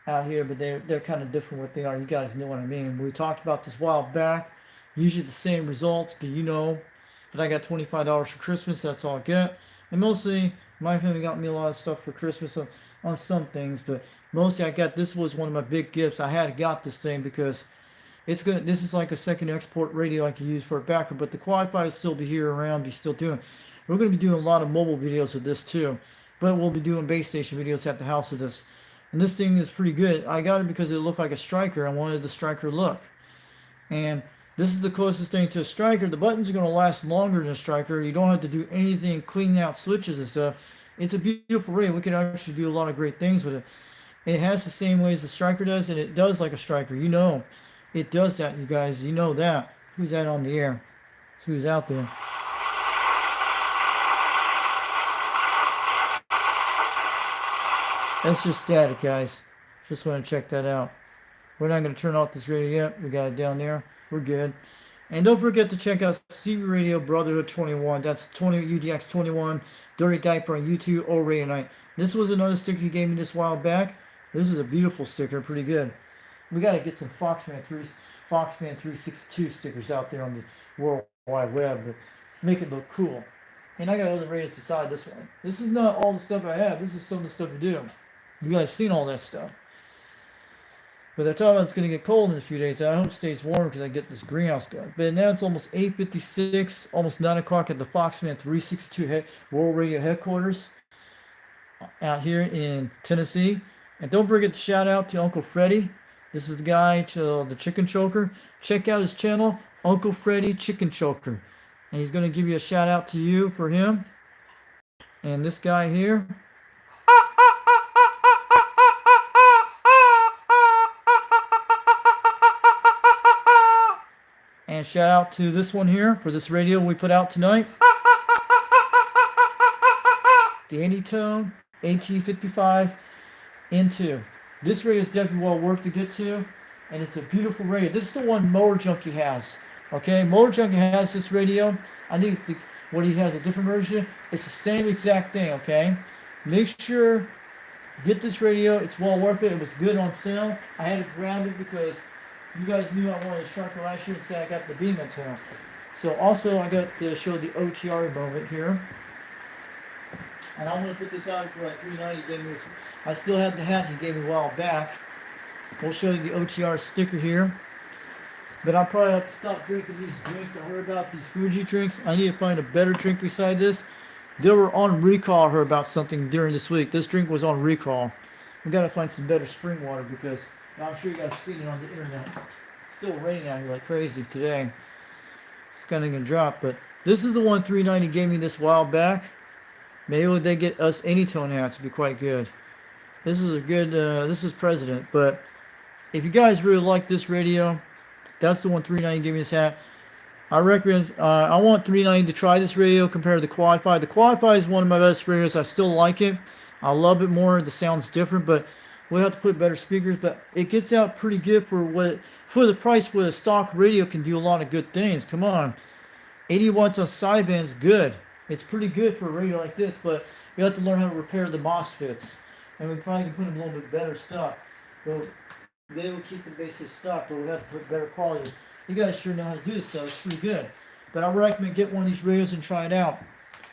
out here, but they're kind of different what they are. You guys know what I mean. We talked about this a while back. Usually the same results, but you know. But I got $25 for Christmas. That's all I get. And mostly, my family got me a lot of stuff for Christmas on some things, but mostly I got, this was one of my big gifts. I had got this thing because this is like a second export radio I can use for a backup, but the Wi-Fi will still be here around, be still doing. We're going to be doing a lot of mobile videos with this too, but we'll be doing base station videos at the house with this. And this thing is pretty good. I got it because it looked like a striker. I wanted the striker look. And this is the closest thing to a striker. The buttons are going to last longer than a striker. You don't have to do anything, cleaning out switches and stuff. It's a beautiful radio. We can actually do a lot of great things with it. It has the same way as the striker does, and it does like a striker. You know, it does that, you guys. You know that. Who's that on the air? Who's out there? That's just static, guys. Just want to check that out. We're not going to turn off this radio yet. We got it down there. We're good. And don't forget to check out CB Radio Brotherhood 21. That's 20 UDX 21. Dirty Diaper on YouTube or Radio Night. This was another sticker he gave me this while back. This is a beautiful sticker, pretty good. We got to get some Foxman 362 stickers out there on the World Wide Web to make it look cool. And I got other radios beside this one. This is not all the stuff I have. This is some of the stuff we do. You guys seen all that stuff. But they're talking about it's going to get cold in a few days. I hope it stays warm because I get this greenhouse going. But now it's almost 8:56, almost 9 o'clock at the Foxman 362 World Radio headquarters out here in Tennessee. And don't forget to shout out to Uncle Freddie. This is the guy, to the chicken choker. Check out his channel, Uncle Freddie Chicken Choker. And he's going to give you a shout out to you for him. And this guy here. And shout out to this one here for this radio we put out tonight. The Anytone at5555 nii. This radio is definitely well worth to get to, and it's a beautiful radio. This is the one Motor Junkie has. Okay, Motor Junkie has this radio. I think it's what he has a different version. It's the same exact thing. Okay, make sure get this radio. It's well worth it. It was good on sale. I had to grab it because you guys knew I wanted a sharper last year and said I got the beam antenna. So also I got to show the OTR moment here. And I'm going to put this out for like $3.90. Gave me this. I still have the hat he gave me a while back. We'll show you the OTR sticker here. But I'll probably have to stop drinking these drinks. I heard about these Fuji drinks. I need to find a better drink beside this. They were on recall. I heard about something during this week. This drink was on recall. We got to find some better spring water because I'm sure you guys have seen it on the internet. It's still raining out here like crazy today. It's kind of going to drop. But this is the one $3.90 gave me this while back. Maybe they get us Anytone hats would be quite good. This is a good, this is President. But if you guys really like this radio, that's the one $3.90 gave me this hat. I recommend, I want $3.90 to try this radio compared to the Quad-Fi. The Quad-Fi is one of my best radios. I still like it. I love it more. The sound's different, but we'll have to put better speakers. But it gets out pretty good for what, for the price. What a stock radio can do a lot of good things. Come on, 80 watts on sideband is good. It's pretty good for a radio like this, but you have to learn how to repair the MOSFETs. And we probably can put in a little bit better stuff. But they will keep the basic stuff, but we have to put better quality. You guys sure know how to do this stuff. It's pretty good. But I recommend get one of these radios and try it out.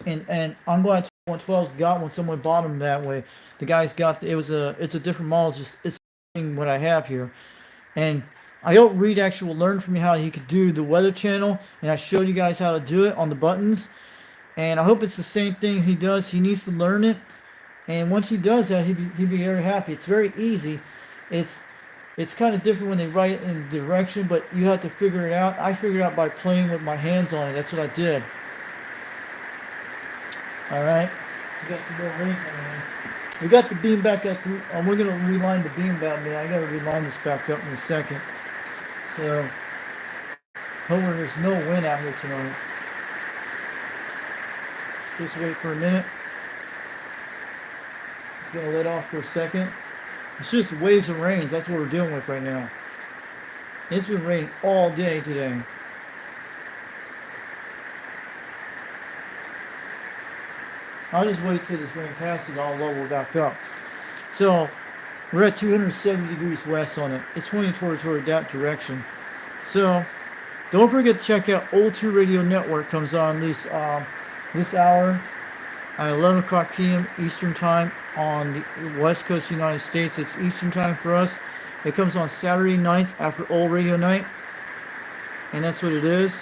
And I'm glad 112's got one. Someone bought them that way. The guy's got, it's a different model. It's what I have here. And I hope Reed actually will learn from me how he could do the weather channel. And I showed you guys how to do it on the buttons. And I hope it's the same thing he does. He needs to learn it. And once he does that, he'd be very happy. It's very easy. It's kind of different when they write it in direction, but you have to figure it out. I figured it out by playing with my hands on it. That's what I did. All right. We got some more rain coming in. We got the beam back up through. We're going to reline the beam back. Man, I got to reline this back up in a second. So, hopefully there's no wind out here tonight. Just wait for a minute. It's going to let off for a second. It's just waves and rains. That's what we're dealing with right now. It's been raining all day today. I'll just wait till this rain passes. I'll level back up. So we're at 270 degrees west on it. It's pointing toward that direction. So don't forget to check out O2 Radio Network. Comes on this hour at 11 o'clock p.m. Eastern Time on the West Coast of the United States. It's Eastern Time for us. It comes on Saturday nights after Old Radio Night. And that's what it is.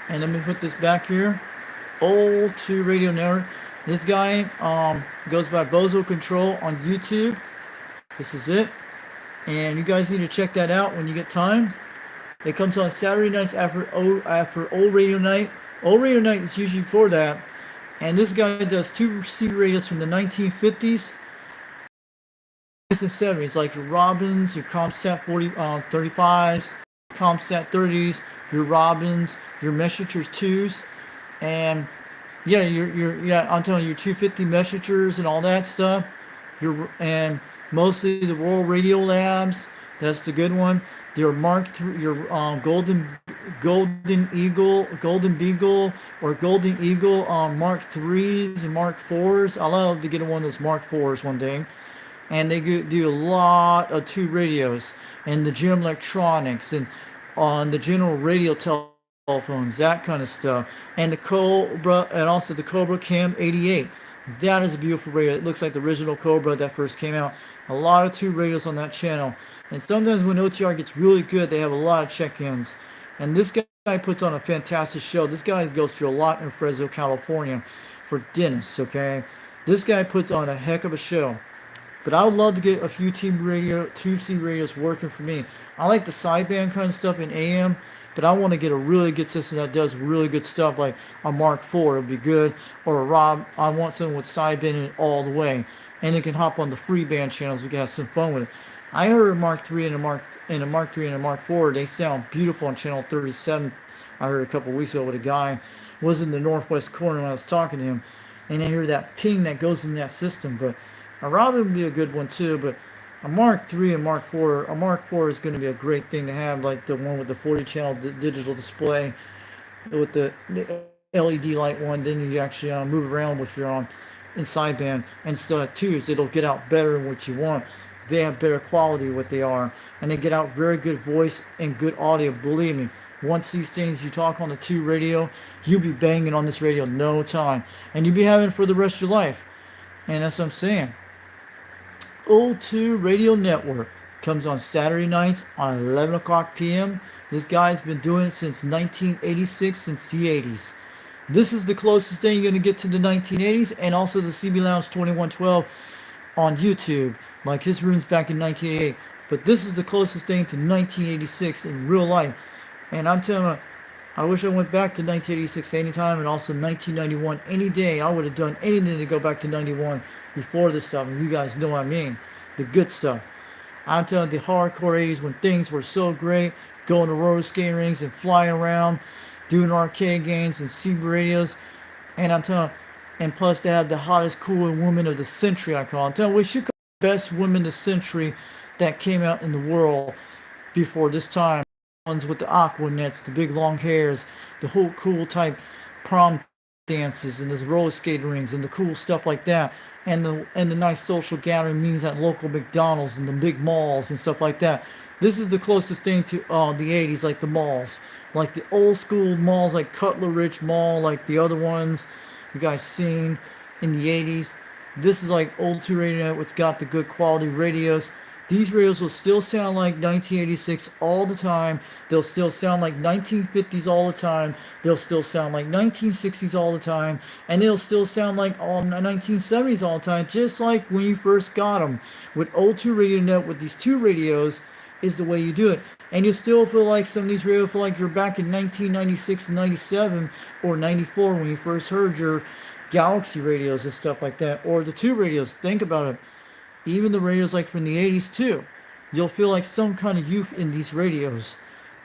And let me put this back here. O2 Radio Network. This guy goes by Bozo Control on YouTube. This is it. And you guys need to check that out when you get time. It comes on Saturday nights after Old Radio Night. Old Radio Night is usually before that. And this guy does two receiver radios from the 1950s and 70s, like your Robins, your ComSat 35s, ComSat 30s, your Robins, your Messengers 2s, and yeah, I'm telling you, your 250 Messengers and all that stuff. And mostly the World Radio Labs, That's the good one. Your Mark III, your Golden Beagle, or Golden Eagle Mark threes and Mark fours. I love to get one of those Mark fours one day. And they do a lot of tube radios and the general electronics and on the general radio telephones, that kind of stuff. And the Cobra, and also the Cobra Cam 88. That is a beautiful radio. It looks like the original Cobra that first came out. A lot of tube radios on that channel. And sometimes when OTR gets really good, they have a lot of check-ins. And this guy puts on a fantastic show. This guy goes through a lot in Fresno, California for dentists, okay? This guy puts on a heck of a show. But I would love to get a few Tube C radios working for me. I like the sideband kind of stuff in AM, but I want to get a really good system that does really good stuff, like a Mark IV would be good, or a Rob. I want something with sideband in it all the way, and it can hop on the free band channels. We can have some fun with it. I heard a Mark III and a Mark III and a Mark IV. They sound beautiful on channel 37. I heard a couple weeks ago with a guy was in the northwest corner when I was talking to him, and I hear that ping that goes in that system, but. A Robin would be a good one too, but a Mark III and Mark IV, a Mark IV is going to be a great thing to have, like the one with the 40 channel digital display with the LED light one. Then you actually move around with your in sideband and still have twos. It'll get out better than what you want. They have better quality what they are, and they get out very good voice and good audio. Believe me, once these things you talk on the tube radio, you'll be banging on this radio no time, and you'll be having it for the rest of your life. And that's what I'm saying. O2 Radio Network comes on Saturday nights on 11 o'clock p.m. This guy's been doing it since 1986, since the 80s. This is the closest thing you're going to get to the 1980s, and also the CB Lounge 2112 on YouTube. Like his runes back in 1988. But this is the closest thing to 1986 in real life. And I'm telling you, I wish I went back to 1986 anytime, and also 1991 any day. I would have done anything to go back to 91 before this stuff, and you guys know what I mean. The good stuff. I'm telling you, the hardcore 80s when things were so great, going to roller skating rings and flying around, doing arcade games and CB radios. And I'm telling you, and plus they have the hottest, coolest woman of the century, I call it. I'm telling you, we should call the best women of the century that came out in the world before this time. Ones with the aqua nets, the big long hairs, the whole cool type prom dances and the roller skating rings and the cool stuff like that, and the nice social gathering meetings at local McDonald's and the big malls and stuff like that. This is the closest thing to the 80s, like the malls, like the old school malls, like Cutler Ridge Mall, like the other ones you guys seen in the 80s. This is like old 2 radio network. It's got the good quality radios. These radios will still sound like 1986 all the time. They'll still sound like 1950s all the time. They'll still sound like 1960s all the time. And they'll still sound like 1970s all the time, just like when you first got them. With O2 Radio Net, with these two radios, is the way you do it. And you still feel like some of these radios feel like you're back in 1996 and 97 or 94 when you first heard your Galaxy radios and stuff like that. Or the two radios. Think about it. Even the radios like from the 80s too. You'll feel like some kind of youth in these radios.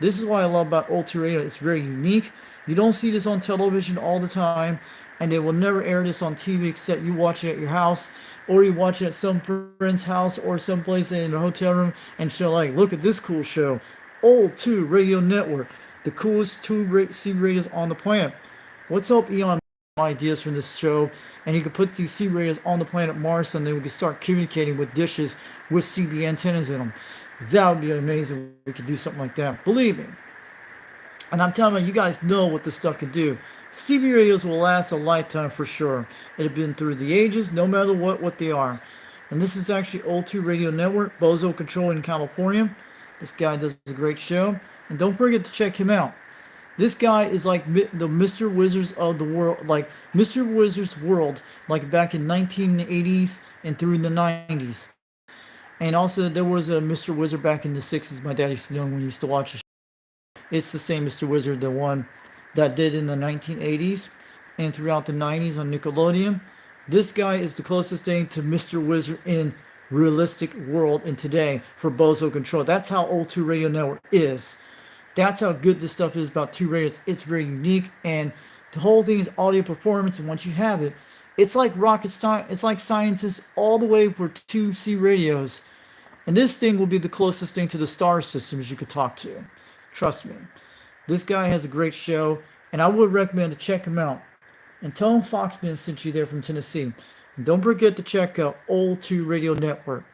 This is what I love about O2 Radio. It's very unique. You don't see this on television all the time, and they will never air this on TV except you watch it at your house, or you watch it at some friend's house or someplace in a hotel room and show like, look at this cool show. O2 Radio Network, the coolest CB radios on the planet. What's up, Eon? Ideas from this show, and you can put these CB radios on the planet Mars, and then we can start communicating with dishes with CB antennas in them. That would be amazing. We could do something like that. Believe me. And I'm telling you, you guys know what this stuff can do. CB radios will last a lifetime for sure. It have been through the ages, no matter what they are. And this is actually O2 Radio Network, Bozo Control in California. This guy does a great show, and don't forget to check him out. This guy is like the Mr. Wizards of the world, like Mr. Wizards world, like back in 1980s and through the 90s. And also there was a Mr. Wizard back in the 60s. My dad used to know when he used to watch the show. It's the same Mr. Wizard, the one that did in the 1980s and throughout the 90s on Nickelodeon. This guy is the closest thing to Mr. Wizard in realistic world in today for Bozo Control. That's how O2 Radio Network is. That's how good this stuff is about two radios. It's very unique, and the whole thing is audio performance. And once you have it, it's like rocket science. It's like scientists all the way for 2C radios. And this thing will be the closest thing to the star system as you could talk to. Trust me. This guy has a great show, and I would recommend to check him out. And tell him Foxman sent you there from Tennessee. And don't forget to check out Old 2 Radio Network.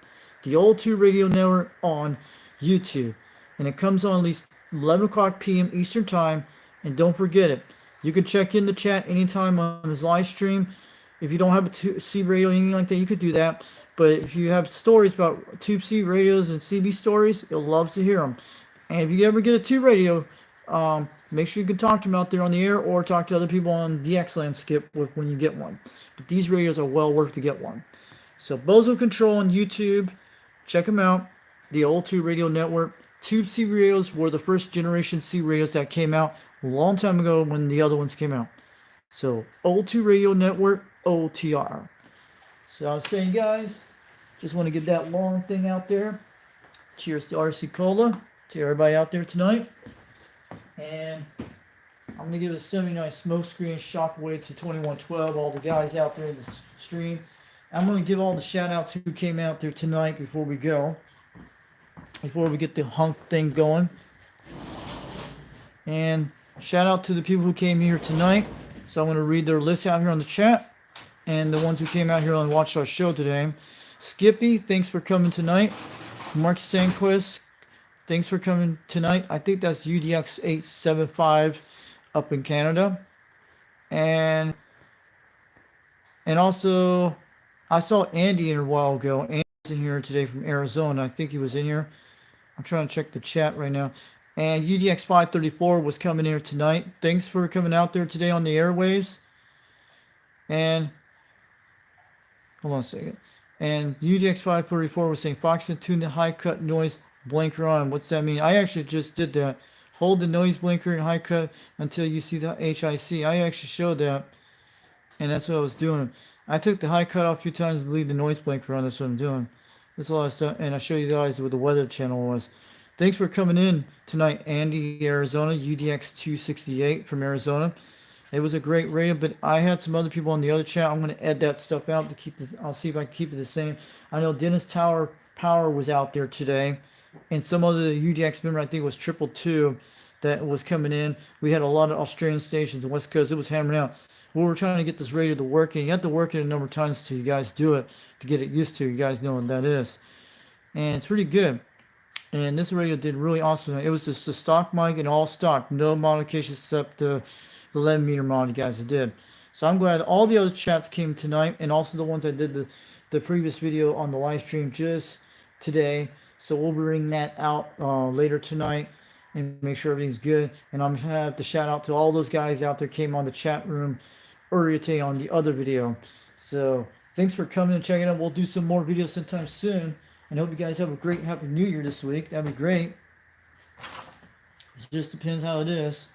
The Old 2 Radio Network on YouTube. And it comes on at least 11 o'clock p.m. Eastern Time. And don't forget it. You can check in the chat anytime on his live stream. If you don't have a Tube C radio or anything like that, you could do that. But if you have stories about Tube C radios and CB stories, you'll love to hear them. And if you ever get a Tube radio, make sure you can talk to them out there on the air or talk to other people on DX Landscape when you get one. But these radios are well worth to get one. So Bozo Control on YouTube, check them out. The Old 2 Radio Network. Tube C radios were the first generation C radios that came out a long time ago when the other ones came out. So Old 2 Radio Network, OTR. So I was saying, guys, just want to get that long thing out there. Cheers to RC Cola, to everybody out there tonight. And I'm going to give a 79 smoke screen shockwave to 2112, all the guys out there in the stream. I'm going to give all the shout outs who came out there tonight before we go. Before we get the hunk thing going. And shout out to the people who came here tonight. So I'm going to read their list out here on the chat. And the ones who came out here and watched our show today. Skippy, thanks for coming tonight. Mark Sanquist, thanks for coming tonight. I think that's UDX 875 up in Canada. And also, I saw Andy in a while ago. Andy's in here today from Arizona. I think he was in here. I'm trying to check the chat right now. And UDX 534 was coming here tonight. Thanks for coming out there today on the airwaves. And hold on a second. And UDX 534 was saying, Foxton, tune the high cut noise blinker on. What's that mean? I actually just did that. Hold the noise blinker and high cut until you see the HIC. I actually showed that. And that's what I was doing. I took the high cut off a few times and leave the noise blinker on. That's what I'm doing. That's all I was doing. And I show you guys what the weather channel was. Thanks for coming in tonight, Andy, Arizona, UDX 268 from Arizona. It was a great radio, but I had some other people on the other chat. I'm going to add that stuff out to keep the. I'll see if I can keep it the same. I know Dennis Tower Power was out there today, and some other UDX member, I think it was 222, that was coming in. We had a lot of Australian stations on West Coast. It was hammering out. We were trying to get this radio to work, and you have to work it a number of times till you guys do it to get it used to. You guys know what that is, and it's pretty good. And this radio did really awesome. It was just a stock mic and all stock, no modifications except the 11 meter mod you guys did. So I'm glad all the other chats came tonight, and also the ones I did the previous video on the live stream just today. So we'll bring that out later tonight and make sure everything's good. And I'm gonna have to shout out to all those guys out there came on the chat room earlier today on the other video. So thanks for coming and checking out. We'll do some more videos sometime soon. And hope you guys have a great Happy New Year this week. That'd be great. It just depends how it is.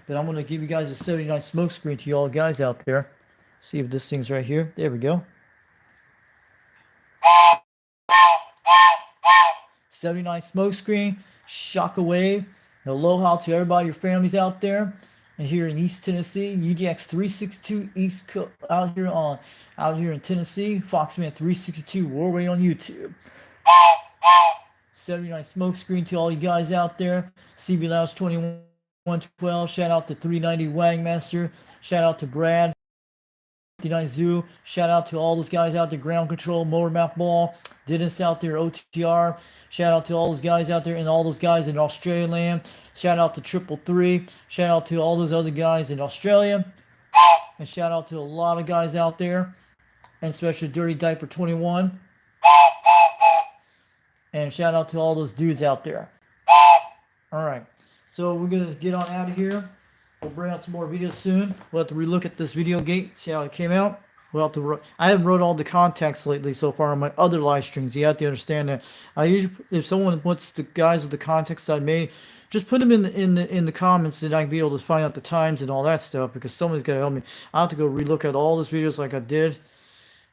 But I'm going to give you guys a 79 smoke screen to you all guys out there. See if this thing's right here. There we go. 79 smoke screen. Shockwave. And aloha to everybody, your families out there. And here in East Tennessee, UDX 362 East Coast out here in Tennessee. Foxman 362 World Radio on YouTube. 79 smoke screen to all you guys out there. CB Lounge 2112. Shout out to 390 Wagmaster. Shout out to Brad. 59 Zoo. Shout out to all those guys out there. Ground Control, Motor Mouth Ball. Dennis out there, OTR. Shout out to all those guys out there and all those guys in Australia land. Shout out to 333. Shout out to all those other guys in Australia. And shout out to a lot of guys out there. And especially Dirty Diaper 21. And shout out to all those dudes out there. All right. So we're going to get on out of here. We'll bring out some more videos soon. We'll have to relook at this video gate, see how it came out. We'll have to. I haven't wrote all the context lately so far on my other live streams. You have to understand that. I usually, if someone wants the guys with the context I made, just put them in the comments, and I can be able to find out the times and all that stuff. Because somebody's got to help me. I have to go relook at all those videos like I did,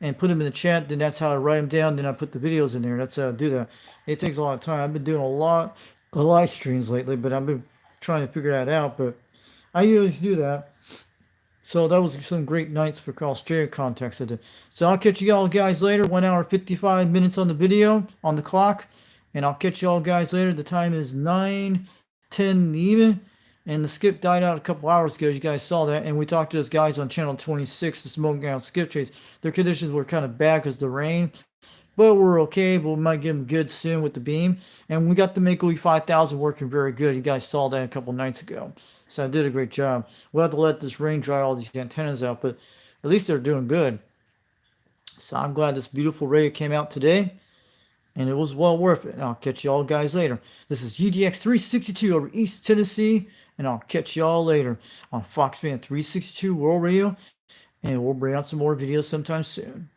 and put them in the chat. Then that's how I write them down. Then I put the videos in there. That's how I do that. It takes a lot of time. I've been doing a lot of live streams lately, but I've been trying to figure that out. But I usually do that. So that was some great nights for Australia contacts I did. So I'll catch you all guys later. 1 hour 55 minutes on the video on the clock, and I'll catch you all guys later. The time is 9:10 in the evening, and the skip died out a couple hours ago. You guys saw that, and we talked to those guys on channel 26, the smoking out skip trades. Their conditions were kind of bad because the rain, but we're okay. But we might get them good soon with the beam, and we got the Make 5000 working very good. You guys saw that a couple nights ago. So I did a great job. We'll have to let this rain dry all these antennas out, but at least they're doing good. So I'm glad this beautiful radio came out today, and it was well worth it. And I'll catch you all guys later. This is UDX 362 over East Tennessee, and I'll catch you all later on Foxman 362 World Radio, and we'll bring out some more videos sometime soon.